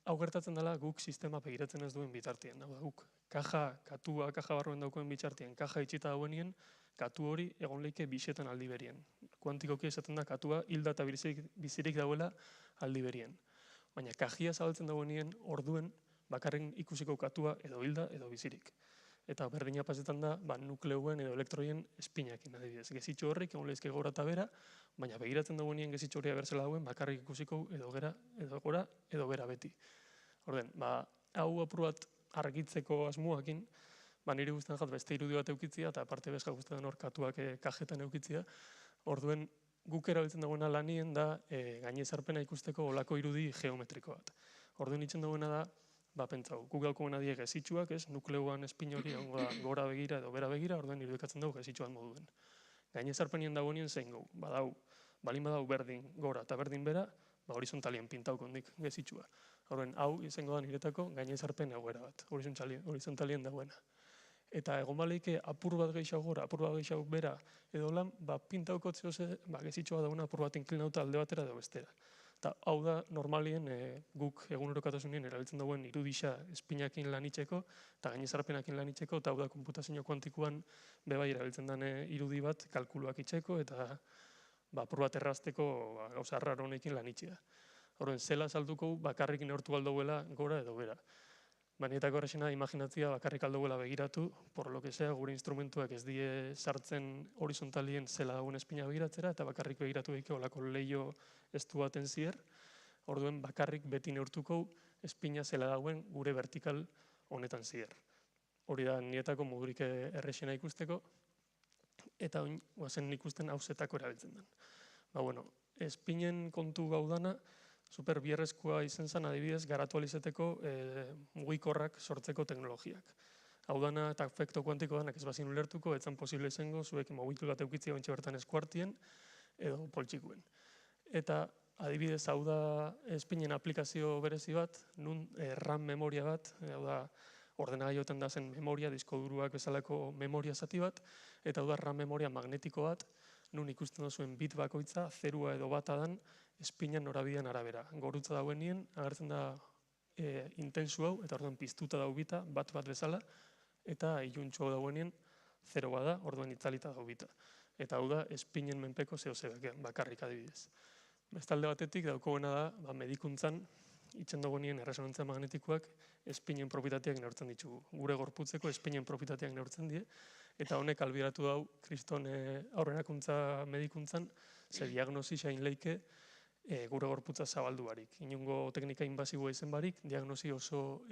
hau gertatzen dela guk sistema begiratzen ez duen bitartien. Guk katua barruen daukoen bitartien, kaja itxita dauenien, katu hori egon lehike bixetan aldiberien. Kuantikoki esaten da katua hilda eta bizirik dauela aldiberien. Baina kajia zabaltzen dauenien orduen bakarren ikusiko katua edo hilda edo bizirik. Eta berdina pasetan da nukleuen edo elektroien espinakin, adibidez. Gezitxo horrek egon lehizke gora eta bera, baina begiratzen dauenien gezitxo horria berzela dauen bakarrik ikusiko edo gora edo bera beti. Orden, hau apur bat argitzeko asmoakin, niri guztien jat beste irudi bat eukitzia, eta aparte bezka guztien hor katuak kajetan eukitzia, orduen guk erabiltzen dagoena lanien da gainezarpena ikusteko olako irudi geometriko bat. Orduen itzen dagoena da, pentsau, guk gaukoguna die gezitsuak, ez, nukleoan espin hori egongo da gora begira edo bera begira, orduan irudikatzen dugu gezitsuan moduen. Gainezarpenien dagoenien zein gau, balin badau berdin gora eta berdin bera, horizontalien pintauko hondik gezitsua. Horren, hau izango da niretako gainezarpen egoera bat, horizontalien dagoena. Eta egon baleike apur bat gehiago gora, apur bat gehiago bera, edo lan, pintauko zehoze, gezitsua dagoena apur bat inklinauta alde batera edo bestera. Eta hau da, normalien guk egunerokatasunien erabiltzen dagoen irudisa espinakin lanitzeko eta gainezarpenakin lanitzeko, eta hau da, konputazio kuantikoan bebai erabiltzen den irudi bat kalkuluak itzeko eta apur bat errazteko gauza arraro honekin lanitzea. Horren, zela salduko bakarrik neurtu aldauela gora edo bera. Bainetako errexena imaginatzia bakarrik aldauela begiratu, por lo que sea, gure instrumentuak ez die sartzen horizontalien zela dagoen espina begiratzera, eta bakarrik begiratu daike olako leio estu baten zier, orduen bakarrik beti neurtuko espina zela dagoen gure vertikal honetan zier. Hori da nietako modurik errexena ikusteko, eta oin, guazen ikusten hauzetako erabiltzen den. Espinen kontu gaudana, super bierrezkoa izen zen adibidez garatu alizeteko mugikorrak sortzeko teknologiak. Hau dana eta efekto kuantiko danak ez bazin ulertuko, etzan posible izango, zuek mogitu bat eukitzia bentsi bertan eskuartien edo poltsikuen. Eta adibidez hau da espinen aplikazio berezi bat, nun RAM memoria bat, hau da ordenagaioetan da zen memoria, diskoduruak bezalako memoria zati bat, eta hau da RAM memoria magnetiko bat, nun ikusten duzuen bit bakoitza, zerua edo bata dan, espinan norabidean arabera. Gorutza dauen nien, agertzen da intensu hau, eta orduan piztuta dau bita, bat bezala, eta iluntxu hau dauen nien, zero bada, orduan itzalita dau bita. Eta hau da, espinen menpeko zehozebek, bakarrik adibidez. Bestalde batetik, daukogena da, medikuntzan, itzen dago nien erresonantzia magnetikoak espinen propietateak neurtzen ditugu. Gure gorputzeko espinen propietateak neurtzen die, eta honek albiratu dau, kriston aurrenakuntza medikuntzan, ze diagnosi hain leike gure gorputza zabaldu barik. Inungo teknika inbasiboa izen barik, diagnosi oso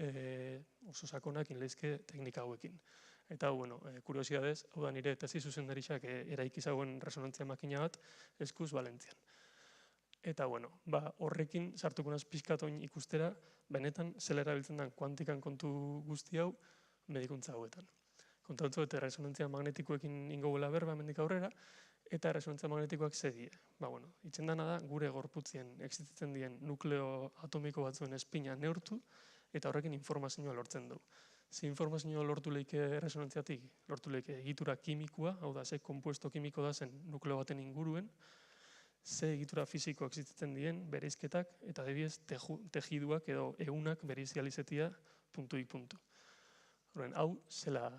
sakonak inleizke teknika hauekin. Eta, kuriosidadez, hau da nire tesi zuzendarixak eraiki zauen resonantzia makina bat, eskuz Valentzian. Eta, horrekin sartuko naz pixkat oin ikustera, benetan zela erabiltzen den kuantikan kontu guzti hau medikuntza hauetan. Kontatu eta resonantzia magnetikoekin ingo gula berba hemendik aurrera, eta resonantzia magnetikoak ze die. Itzen dana da, gure gorputzien existitzen dien nukleo atomiko batzuen espina neurtu, eta horrekin informazioa lortzen du. Ze informazioa lortu leike resonantziatik, lortu leike egitura kimikoa, hau da, ze kompuesto kimiko da zen nukleo baten inguruen, ze egitura fisiko existitzen dien, bereizketak, eta adibidez tejiduak edo eunak bereizializetia puntuik puntu. Hau zela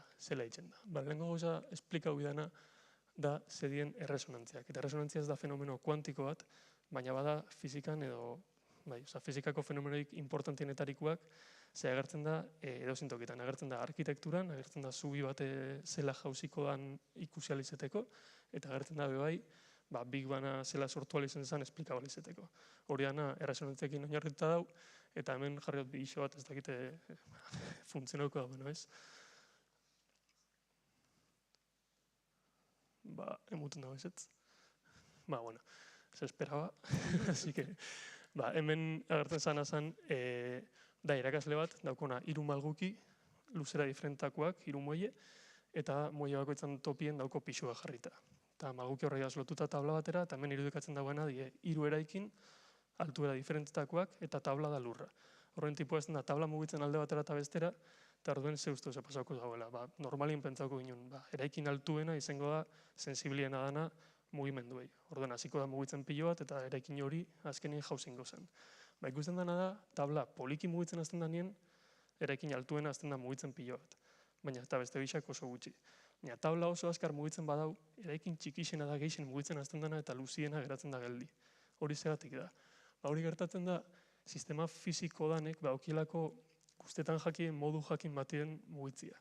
itzen da. Lehenko gauza esplikau bidana da zedien erresonantziak. Eta erresonantzia ez da fenomeno kuantiko bat, baina bada fizikan edo, fizikako fenomenoik importantienetarikoak, ze agertzen da edozintokitan, agertzen da arkitekturan, agertzen da zubi bat zela jauziko dan ikusializeteko, eta agertzen da bebai, Big Bana zela sortu alizen zen esplikabalizeteko. Hori dana erresonantziakin oinarrituta dau, eta hemen jarriot bi iso bat ez dakite funtzionauko da, ez? Emuten dago ezetz. Se esperaba. Así que, hemen agertzen zana zen, da irakasle bat, daukona hiru malguki, luzera diferentakoak, hiru muelle, eta muelle bakoitzan topien dauko pixua jarrita. Eta malguki horreaz lotuta tabla batera, eta hemen irudikatzen dagoena, hiru eraikin, altuera diferentetakoak, eta tabla da lurra. Horren tipua ez da, tabla mugitzen alde batera eta bestera, eta orduen ze uste pasauko dagoela. Normalien pentsauko ginen, eraikin altuena izango da sensibiliena dana mugimenduei. Orduen hasiko da mugitzen pilo bat, eta eraikin hori azkenien jauzingo zen. Ikusten dana da, tabla poliki mugitzen azten da nien, eraikin altuena azten da mugitzen pilo bat. Baina eta beste bisak oso gutxi. Baina tabla oso azkar mugitzen badau, eraikin txikixena da gehixen mugitzen azten dana eta luziena geratzen da geldi. Hori zegatik da. Hori gertatzen da, sistema fisiko danek, okielako guztetan jakien modu jakin batien mugitzia.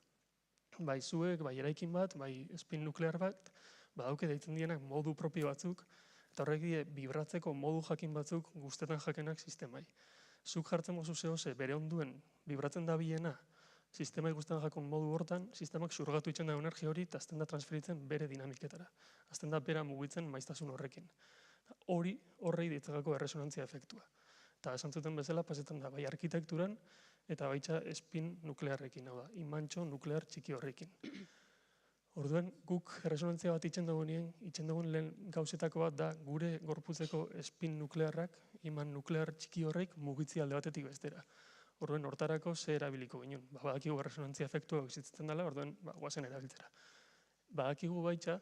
Bai zuek, bai eraikin bat, bai spin nuklear bat, badauke deitzen dienak modu propio batzuk, eta horrek die bibratzeko modu jakin batzuk guztetan jakenak sistemai. Zuk jartzen mozu zehose bere onduen bibratzen da biena, sistema ikusten jakon modu hortan, sistemak zurgatu itzen da energia hori eta azten da transferitzen bere dinamiketara. Azten da bera mugitzen maiztasun horrekin. Horrei ditzakako erresonantzia efektua. Eta esan zuten bezala, pasetan da, bai arkitekturan, eta baita espin nuklearrekin, hau da, imantxo nuklear txiki horrekin. Orduan, guk erresonantzia bat itxen dugun lehen gauzetako bat da gure gorputzeko espin nuklearrak, iman nuklear txiki horrek mugitzi alde batetik bestera. Orduan, hortarako ze erabiliko ginen. Badakigu erresonantzia efektua existitzen dela, orduan, guazen erabiltzera. Badakigu baita,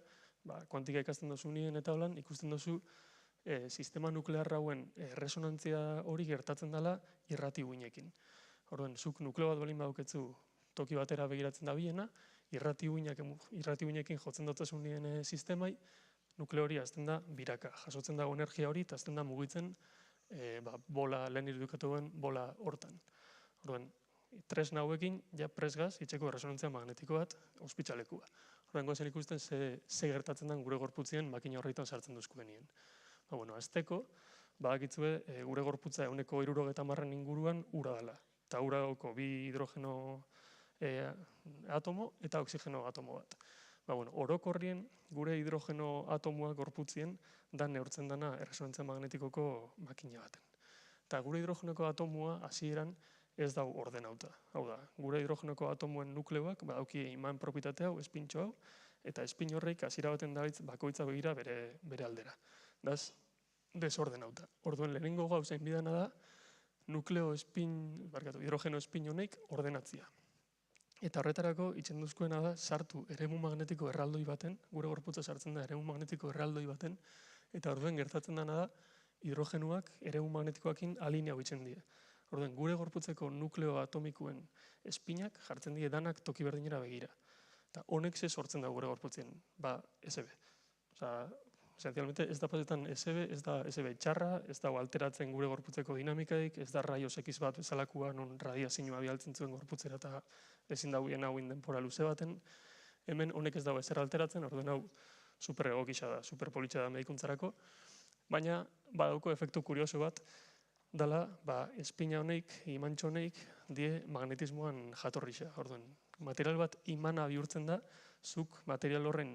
kuantika ikasten dozu nien eta holan, ikusten dozu sistema nuklear hauen erresonantzia hori gertatzen dela irrati uinekin. Orduan, zuk nukleo bat balin baduketzu toki batera begiratzen da biena, irrati uinekin jotzen dutazun nien sistemai, nukleo hori azten da biraka. Jasotzen dago energia hori eta azten da mugitzen bola, lehen irudikatuen bola hortan. Orduan, tresna hauekin, ja presgaz, itxeko erresonantzia magnetiko bat, ospitzalekua. Orduan, goazen ikusten ze gertatzen den gure gorputzien makina horreitan sartzen duzkuenien. Azteko, badakitzue gure gorputza 70% inguruan ura dela. Eta ura dauko bi hidrogeno atomo eta oxigeno atomo bat. Orokorrien gure hidrogeno atomoa gorputzien da neurtzen dana erresonantzia magnetikoko makina baten. Eta gure hidrogenoko atomoa hasieran ez dau ordenauta. Hau da, gure hidrogenoko atomoen nukleoak badauki iman propitate hau, espintxo hau, eta espin horreik hasiera baten daitz bakoitza begira bere aldera. Daz, desordenauta. Orduan lehenengo gauzain bidana da, hidrogeno espin honek ordenatzia. Eta horretarako itxen duzkoena da sartu eremu magnetiko erraldoi baten, gure gorputza sartzen da eremu magnetiko erraldoi baten, eta orduen gertatzen dena da hidrogenuak eremu magnetikoakin alinea bitzen die. Orduen gure gorputzeko nukleo atomikoen espinak jartzen die danak toki berdinera begira. Eta honek ze sortzen da gure gorputzien, SB. Esencialmente ez da pasetan SB, ez da SB txarra, ez da alteratzen gure gorputzeko dinamikaik, ez da raios X bat bezalakua non radiazioa bialtzen zuen gorputzera eta ezin dauien hau denbora luze baten. Hemen honek ez dago ezer alteratzen, orduen hau super egokisa da, super politxa da medikuntzarako, baina badauko efektu kurioso bat, dala, espina honek, imantxo honek, die magnetismoan jatorrixa. Orduen, material bat imana bihurtzen da, zuk material horren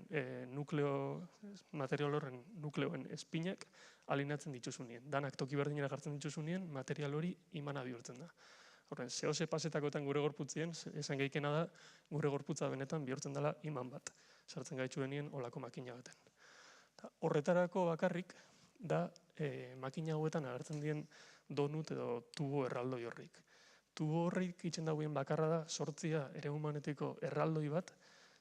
nukleoen espinak alinatzen dituzunien. Danak toki berdinera jartzen dituzunien, material hori imana bihurtzen da. Horren, zehose pasetakoetan gure gorputzien, esan geikena da, gure gorputza benetan bihurtzen dela iman bat. Sartzen gaitxu denien olako makina baten. Horretarako bakarrik, da makina hauetan agertzen dien donut edo tubo erraldoi horrik. Tubo horrik itxen dagoen bakarra da, sortzia eremu magnetiko erraldoi bat,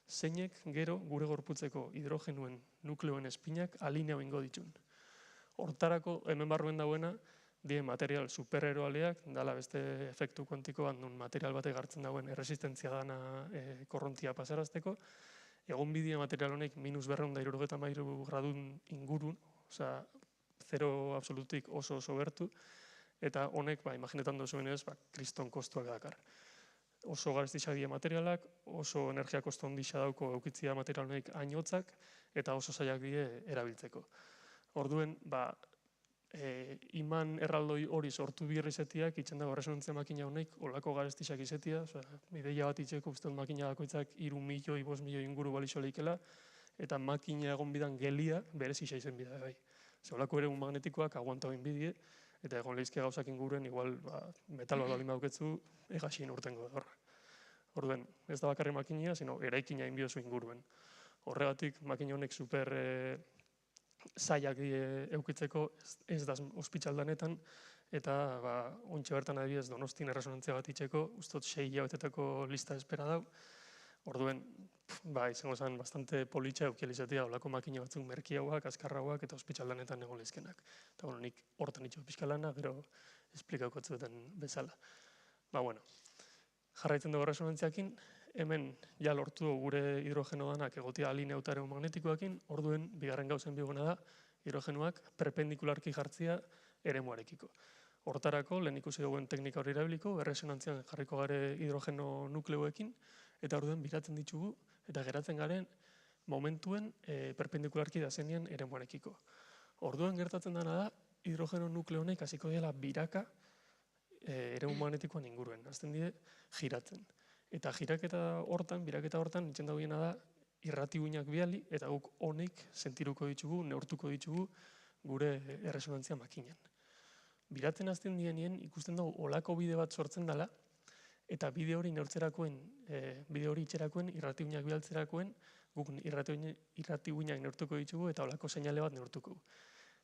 zeinek gero gure gorputzeko hidrogenuen nukleoen espinak alinea ingo ditun. Hortarako hemen barruen dauena, die material supereroaleak, dala beste efektu kuantikoan non material batek hartzen dagoen erresistentzia dana korrontia pasarazteko, egon bidea material honek -273 gradun ingurun, oza, zero absolutik oso gertu, eta honek, imaginetan dozuenez, kriston kostuak dakar. Oso garestixak die materialak, oso energia kosto ondisa dauko eukitzia material honek hainotzak, eta oso zailak die erabiltzeko. Orduen, iman erraldoi hori sortu birri zetiak, itxen dago erresonantzia makina honek, olako garestixak izetia, ideia bat itxeko uste makina dakoitzak 3 milioi, 5 milioi inguru balixo leikela, eta makina egon bidan gelia berez isa izen bida. Olako ere magnetikoak aguanta bain bidie, eta egon lehizke gauzak inguruen, igual metal bat balin baduketzu, egasien urtengo da. Orduen, ez da bakarri makinia, sino eraikina inbiozu inguruen. Horregatik, makina honek super zailak eukitzeko ez da ospitsaldanetan, eta ontsa bertan adibidez Donostin erresonantzia bat itxeko, ustot 6 hilabetetako lista espera dau. Orduen, izango zen bastante politxa eukializatea olako makina batzuk merkiauak, azkarrauak eta ospitsaldanetan egon lehizkenak. Eta nik hortan itxo pixkalana, gero esplikauko zuetan bezala. Jarraitzen dugu erresonantziakin, hemen ja lortu gure hidrogeno danak egotia alineutaren magnetikoakin, orduen, bigarren gauzen biguna da, hidrogenoak perpendikularki jartzia eremuarekiko. Hortarako, lehen ikusi duguen teknika hori erabiliko, erresonantzian jarriko gare hidrogeno nukleoekin, eta orduen biratzen ditugu, eta geratzen garen momentuen perpendikularki dazenien eremuarekiko. Orduen gertatzen dena da, hidrogeno nukleonek hasiko dela biraka eremu magnetikoan inguruen, azten die giratzen. Eta biraketa hortan, nintzen dagoena da, irrati uinak biali, eta guk honek sentiruko ditugu, neurtuko ditugu gure erresonantzia makinan. Biratzen azten dienien, ikusten dugu olako bide bat sortzen dela, eta bide hori neurtzerakoen, bide hori itxerakoen, irratiguinak bidaltzerakoen, guk irratiguinak neurtuko ditugu eta olako seinale bat neurtuko.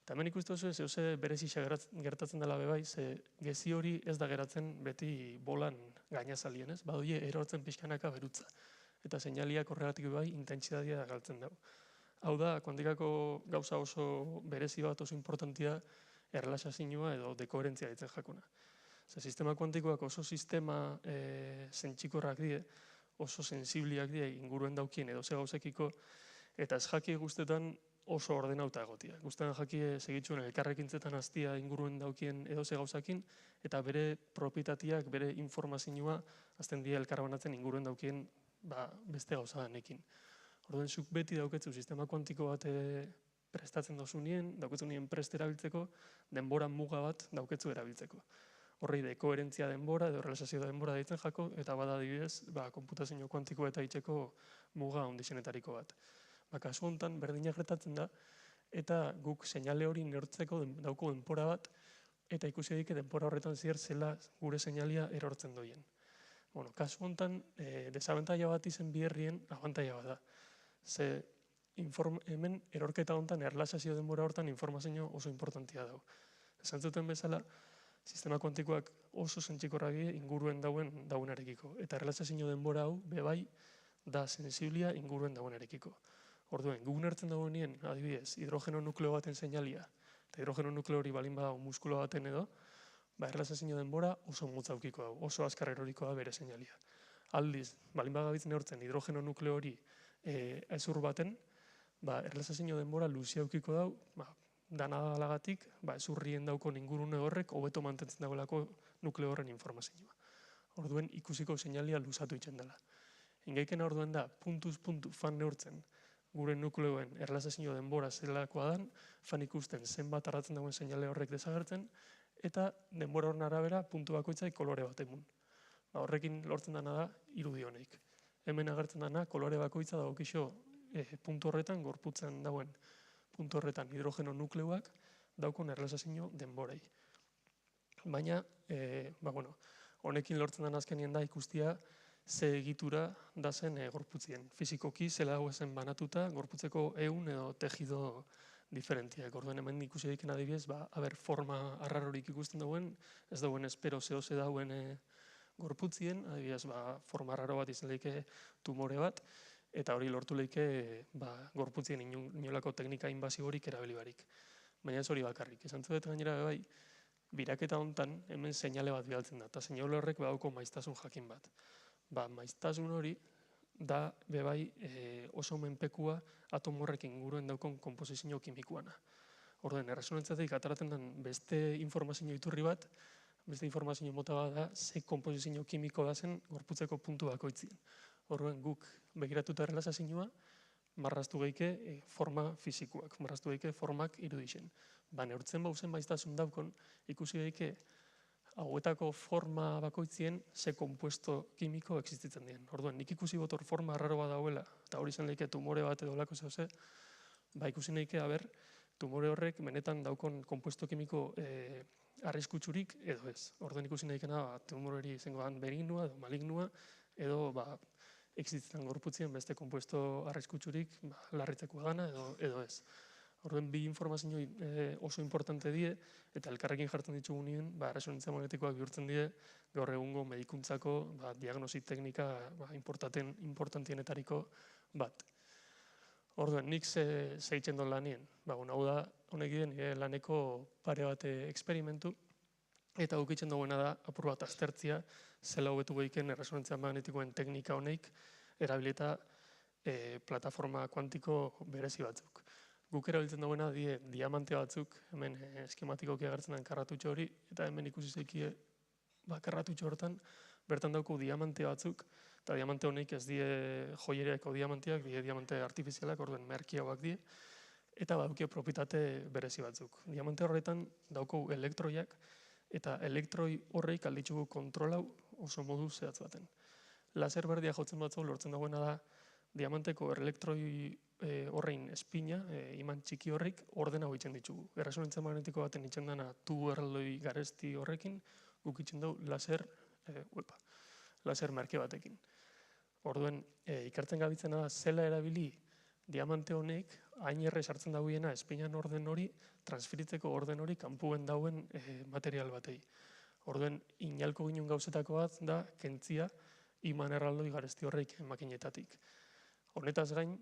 Eta hemen ikustu oso zehose berezisa gertatzen dela bebai, ze gezi hori ez da geratzen beti bolan gainazalien, ez? Badoie erortzen pixkanaka berutza. Eta seinaliak horregatik bebai intentsitatea galtzen dago. Hau da, kuantikako gauza oso berezi bat oso importantia erlaxazioa edo dekoherentzia ditzen jakuna. Sistema kuantikoak oso sistema zentxikorrak die, oso sensibliak die inguruen daukien edo ze gauzekiko, eta ez jaki guztetan oso ordenauta egotia. Guztetan jaki segitzuen elkarrekintzetan hastia inguruen daukien edo ze gauzakin, eta bere propietatiak, bere informazioa azten dira elkarbanatzen inguruen daukien beste gauza danekin. Orduan, zuk beti dauketzu sistema kuantiko bat prestatzen dozu nien, dauketzu nien prest erabiltzeko, denbora muga bat dauketzu erabiltzeko. Horri dekoherentzia denbora edo relazazio denbora deitzen jako, eta bada adibidez, konputazio kuantiko eta itxeko muga ondixenetariko bat. Kasu honetan, berdinak gertatzen da, eta guk seinale hori neurtzeko dauko denbora bat, eta ikusi edik denbora horretan zier zela gure seinalia erortzen doien. Kasu honetan, desabentaia bat izen biherrien, abantaia bat da. Ze hemen erorketa honetan, erlazazio denbora horretan informazio oso importantia dago. Esan zuten bezala, sistema kuantikoak oso zentxikorragi inguruen dauenarekiko. Eta erlazazio denbora hau, bebai, da sensiblia inguruen dauenarekiko. Orduen, guk nertzen dagoenien, adibidez, hidrogeno nukleo baten seinalia, eta hidrogeno nukleo hori balin badago muskula baten edo, erlazazio denbora oso motzaukiko dago, oso azkar eroriko da bere seinalia. Aldiz, balin bagabitzen neurtzen hidrogeno nukleo hori ezur baten, erlazazio denbora luziaukiko dago, danadalagatik, ezurrien daukon ingurune horrek hobeto mantentzen dagoelako nukleo horren informazioa. Orduen, ikusiko seinalia luzatu itzen dela. Ingaiken orduen da, puntuz puntu fan neurtzen, gure nukleoen erlazazio denbora zelakoa dan, fan ikusten zenbat arratzen dagoen seinale horrek desagertzen, eta denbora horren arabera puntu bakoitzai kolore bat emun. Horrekin lortzen dana da irudi honeik. Hemen agertzen dana kolore bakoitza dagokixo puntu horretan, gorputzen dagoen puntu horretan hidrogeno nukleoak daukon erlazazio denborei. Baina, honekin lortzen dana azkenien da ikustia ze egitura da zen gorputzien. Fizikoki zela hau ezen banatuta, gorputzeko ehun edo tejido diferentiak. Orduen hemen ikusi diken adibidez, forma arrarorik ikusten dauen, ez dauen espero zehose dauen gorputzien, adibidez, forma arraro bat izan lehike tumore bat, eta hori lortu lehike gorputzien inolako teknika inbaziorik erabilibarik. Baina ez hori bakarrik. Esan zuet gainera bai, biraketa hontan hemen seinale bat bidaltzen da, eta seinale horrek badauko maiztasun jakin bat. Maiztasun hori da bebai oso menpekua atomorrek inguruen daukon konposizio kimikoana. Orduen, erresonantzatik ataratzen den beste informazio iturri bat, beste informazio mota bat da, ze konposizio kimiko da zen gorputzeko puntu bakoitzien. Orduen, guk begiratuta erlazazioa, marraztu geike forma fizikoak, marraztu geike formak irudixen. Neurtzen bauzen maiztasun daukon, ikusi geike hauetako forma bakoitzien ze kompuesto kimiko existitzen dien. Orduan, nik ikusi botor forma arraro bat dauela, eta hori zen lehike tumore bat edo lako zehose, ikusi nahike, tumore horrek benetan daukon kompuesto kimiko arriskutsurik edo ez. Orduan ikusi nahikena tumore hori izango dan benignua edo malignua, edo existitzen gorputzien beste kompuesto arriskutsurik larritzekoa dana edo ez. Orduan, bi informazio oso importante die, eta elkarrekin jartzen ditugu nien, resonantzia magnetikoak bihurtzen die, gaur egungo medikuntzako diagnosi teknika importantienetariko bat. Orduan, nik zeitzen duen lanien. Hau da, honek den, laneko pare bat eksperimentu, eta gukitzen duguena da, apur bat aztertzia, zela hobetu gehiken resonantzia magnetikoen teknika honeik, erabilita plataforma kuantiko berezi batzuk. Guk erabiltzen duguena diamante batzuk, hemen eskematikoki agertzen den karratutxo hori, eta hemen ikusi zeikie karratutxo horretan, bertan dauku diamante batzuk, eta diamante honeik ez die joiereko diamanteak, die diamante artifizialak, orduen merki hauak die, eta badaukie propietate berezi batzuk. Diamante horretan dauku elektroiak, eta elektroi horreik alditzugu kontrolau oso modu zehatz baten. Laser berdia jotzen batzu lortzen dagoena da, diamanteko elektroi horrein espina, iman txiki horrik, ordena hoitzen ditugu. Erresonantzia magnetiko baten itzen dana tubo erraldoi garesti horrekin, guk itzen dugu laser laser merke batekin. Orduen, ikertzen gabitzena da zela erabili diamante honek hain erre sartzen dauiena espinan orden hori, transferitzeko orden hori kanpuen dauen material batei. Orduen, inalko ginen gauzetako bat da kentzia iman erraldoi garesti horreik makinetatik. Honetaz gain,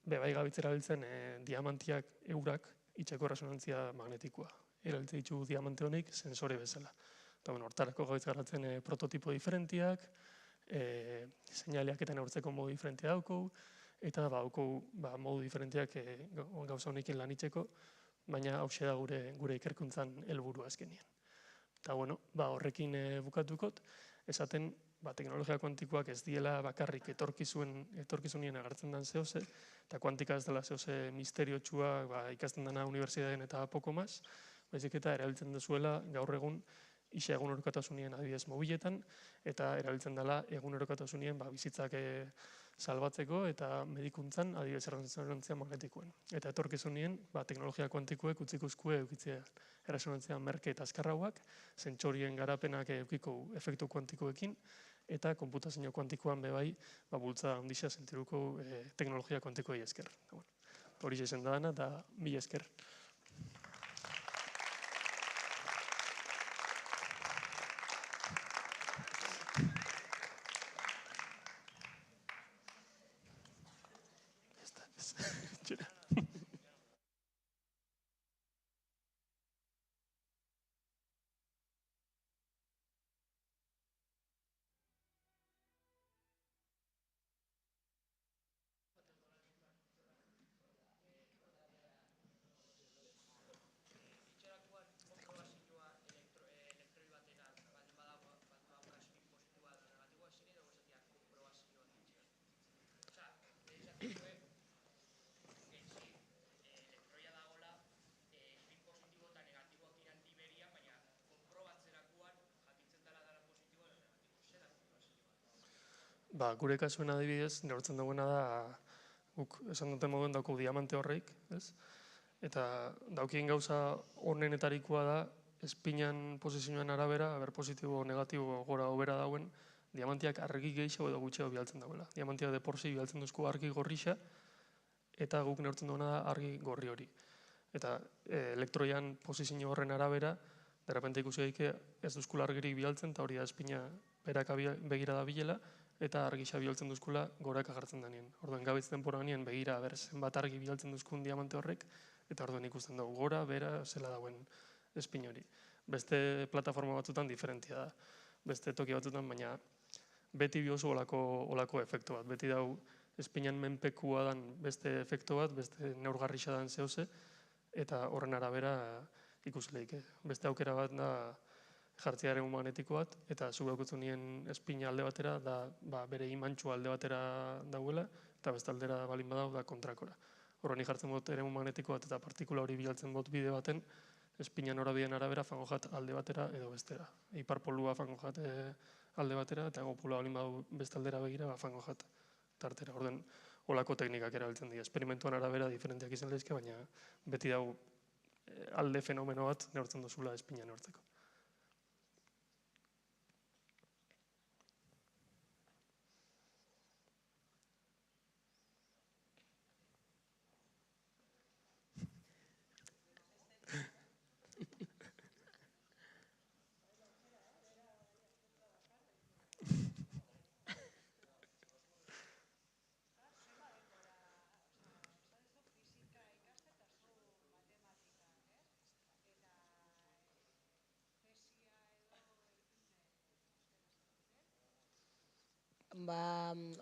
bebai gabitzera biltzen diamantiak eurak itxeko resonantzia magnetikoa. Erabiltzen ditu diamante honek sensore bezala. Eta hortarako gaitz garatzen prototipo diferentiak, seinaleak eta neurtzeko modu diferentia daukou, eta daukou modu diferentiak gauza honekin lanitzeko, baina hause da gure ikerkuntzan helburua azkenien. Eta horrekin bukatukot, esaten teknologia kuantikoak ez diela bakarrik etorkizunien agertzen den zehose, eta kuantika ez dela zehose misteriotsua ikasten dena unibertsitateen eta poko maz, baizik eta erabiltzen duzuela gaur egun isa egunerokatasunien adibidez mobiletan, eta erabiltzen dela egunerokatasunien bizitzak salbatzeko eta medikuntzan adibidez erresonantzia magnetikoen. Eta etorkizunien teknologia kuantikoek utzikuzkue eukitzea erresonantzia merke eta azkarrauak, zentsorien garapenak eukiko efektu kuantikoekin, eta konputazio kuantikoan bebai bultza handisa sentiruko teknologia kuantikoei esker. Hori izan da dana, eta mila esker. Gure kasuen adibidez, neurtzen duguena da, guk esan duten moduen dauko diamante horreik, ez? Eta daukien gauza honenetarikoa da, espinan posizioen arabera, positibo, negatibo, gora, obera dauen, diamantiak argi gehiago edo gutxeo bialtzen dauela. Diamantiak de porzi bialtzen duzku argi gorrixa, eta guk neurtzen duguena da argi gorri hori. Eta elektroian posizio horren arabera, derrepente ikusi daike ez duzkula argirik bialtzen, eta hori da espina berak begira da bilela, eta argisa bialtzen duzkula goraka jartzen denien. Orduan gabiz denpora nien begira zenbat argi bialtzen duzkun diamante horrek, eta orduan ikusten dugu gora, bera, zela dauen espin hori. Beste plataforma batzutan diferentia da. Beste toki batzutan, baina beti biozu olako efektu bat. Beti dau espinan menpekua dan beste efektu bat, beste neurgarrixa dan zehose, eta horren arabera ikusileik. Beste aukera bat da jartziaren magnetiko bat, eta zu gaukutzu nien espina alde batera, da bere imantxua alde batera dauela, eta beste aldera balin badau da kontrakora. Horren jartzen dut ere magnetiko bat eta partikula hori bilaltzen dut bide baten, espinan horabideen arabera fango jat alde batera edo bestera. Iparpolua fango jat alde batera, eta egopula balin badau beste aldera begira fango jat tartera. Orden, olako teknikak erabiltzen dira. Esperimentuan arabera diferenteak izan lehizke, baina beti dau alde fenomeno bat neurtzen duzula espina neurtzeko.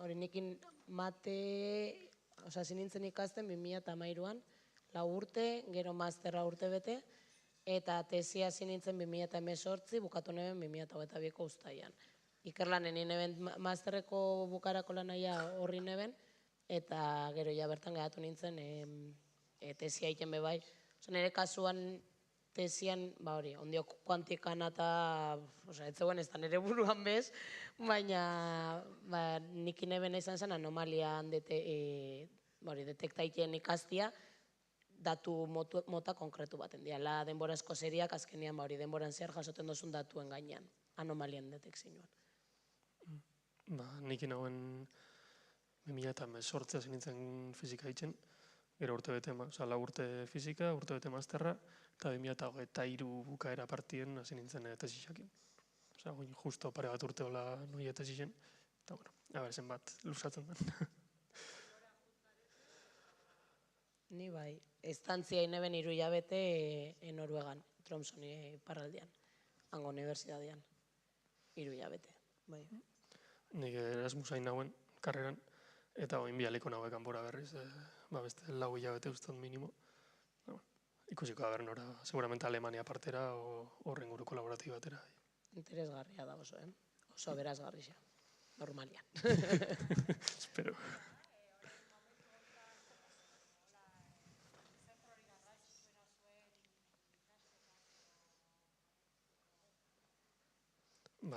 Horinikin mate, zinintzen ikasten 2013an, 4 urte, gero masterra urte bete, eta tesia zinintzen 2018, bukatu neben 2022ko uztaian. Ikerlanen neben masterreko bukarako lanaia horri neben, eta gero ja bertan gehatu nintzen tesia egiten bebai. Nire kasuan tesian, ondiok kuantikan eta, ez zegoen ez da nire buruan bez, baina nik ineben izan zen anomalian detektaiten ikastia, datu mota konkretu baten diala, denborazko seriak azkenian denboran zehar jasoten dozun datuen gainean, anomalian detekzioan. nik inauen 2018 hasi nintzen fizika itzen, gero urte bete, lau urte fizika, urte bete masterra, eta 2023 bukaera partien hasi nintzen tesisakin. Osa, justo pare bat urte hola noia tesisen, eta bueno, zen bat lusatzen den. Ni bai, estantzia ineben 3 hilabete Noruegan, Tromsø iparraldean, hango unibertsitatean, 3 hilabete, bai. Nik Erasmusain nauen, karreran, eta oin bialiko naue kanpora berriz, beste 4 hilabete ustot minimo. Ikusiko da nora, seguramente Alemania partera o horren guru kolaboratibatera. Interesgarria da oso, oso berazgarria, normalian. Espero.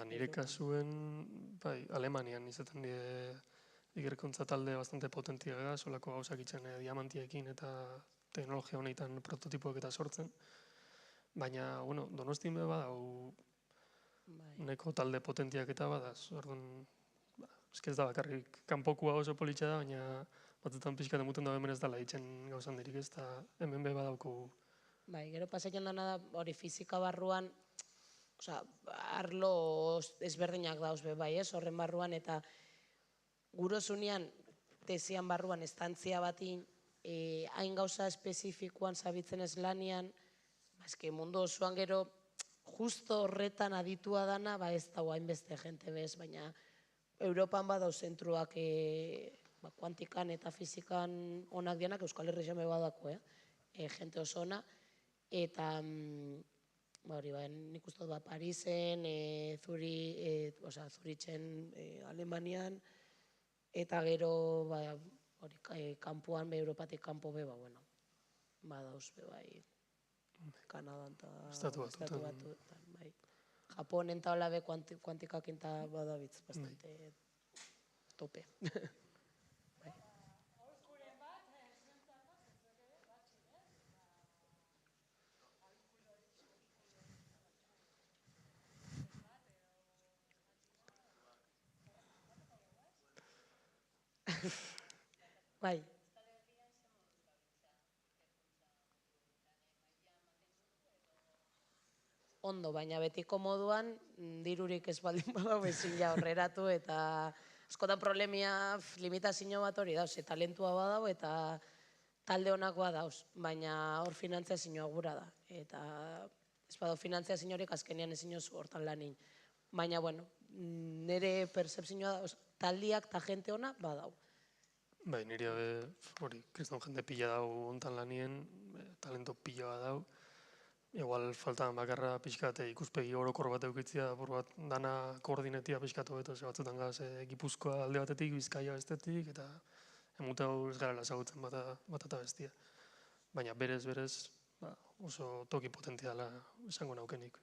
Nire kasuen, Alemanian izaten ikerkuntza talde bastante potentia da, solako gauzak itzen diamantiekin eta teknologia honetan prototipoak eta sortzen. Baina, Donostin be badau neko talde potentiak eta badaz. Orduan, ez da bakarrik kanpokua oso politxa da, baina batzutan pixkat emuten da hemen ez dala itzen gauzan dirik ez, eta hemen be badauko. Gero pasatzen dana da, hori fizika barruan, arlo ezberdinak dauz be bai, horren barruan, eta gurozunean, tesian barruan, estantzia batin, hain gauza espezifikoan zabitzen ez lanian, mundu osoan gero, justo horretan aditua dana, ez dago hainbeste jente bez, baina Europan badau zentruak kuantikan eta fizikan onak dianak, Euskal Herria me badako, jente oso ona, eta nik uste dut Parisen, Zuritzen Alemanian, eta gero kanpoan, Europatik kanpo be, badauz be bai, Kanadan eta Estatu Batuetan, bai. Japonen eta hola be kuantikakin eta badabitz, bastante tope. Bai. Ondo, baina betiko moduan, dirurik ez baldin badau ezin ja horreratu, eta askotan problemia limitazio bat hori dauz, talentua badau eta talde honakoa dauz, baina hor finantziazioa gura da. Eta ez badau finantziaziorik azkenean ezin oso hortan lanin. Baina, nire percepzioa da, taldiak eta jente ona badau. Bai, nire hori, kriston jende pila dau ontan lanien, talento pila bat dau. Igual faltan bakarra pixkat ikuspegi orokor bat eukitzia, dana koordinetia pixkatu beto, batzutan gaz Gipuzkoa alde batetik, Bizkaia bestetik, eta emute hau ez gara ezagutzen bat eta bestia. Baina berez, oso toki potentiala esango naukenik.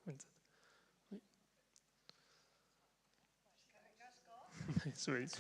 Eskerrik asko. Zuei.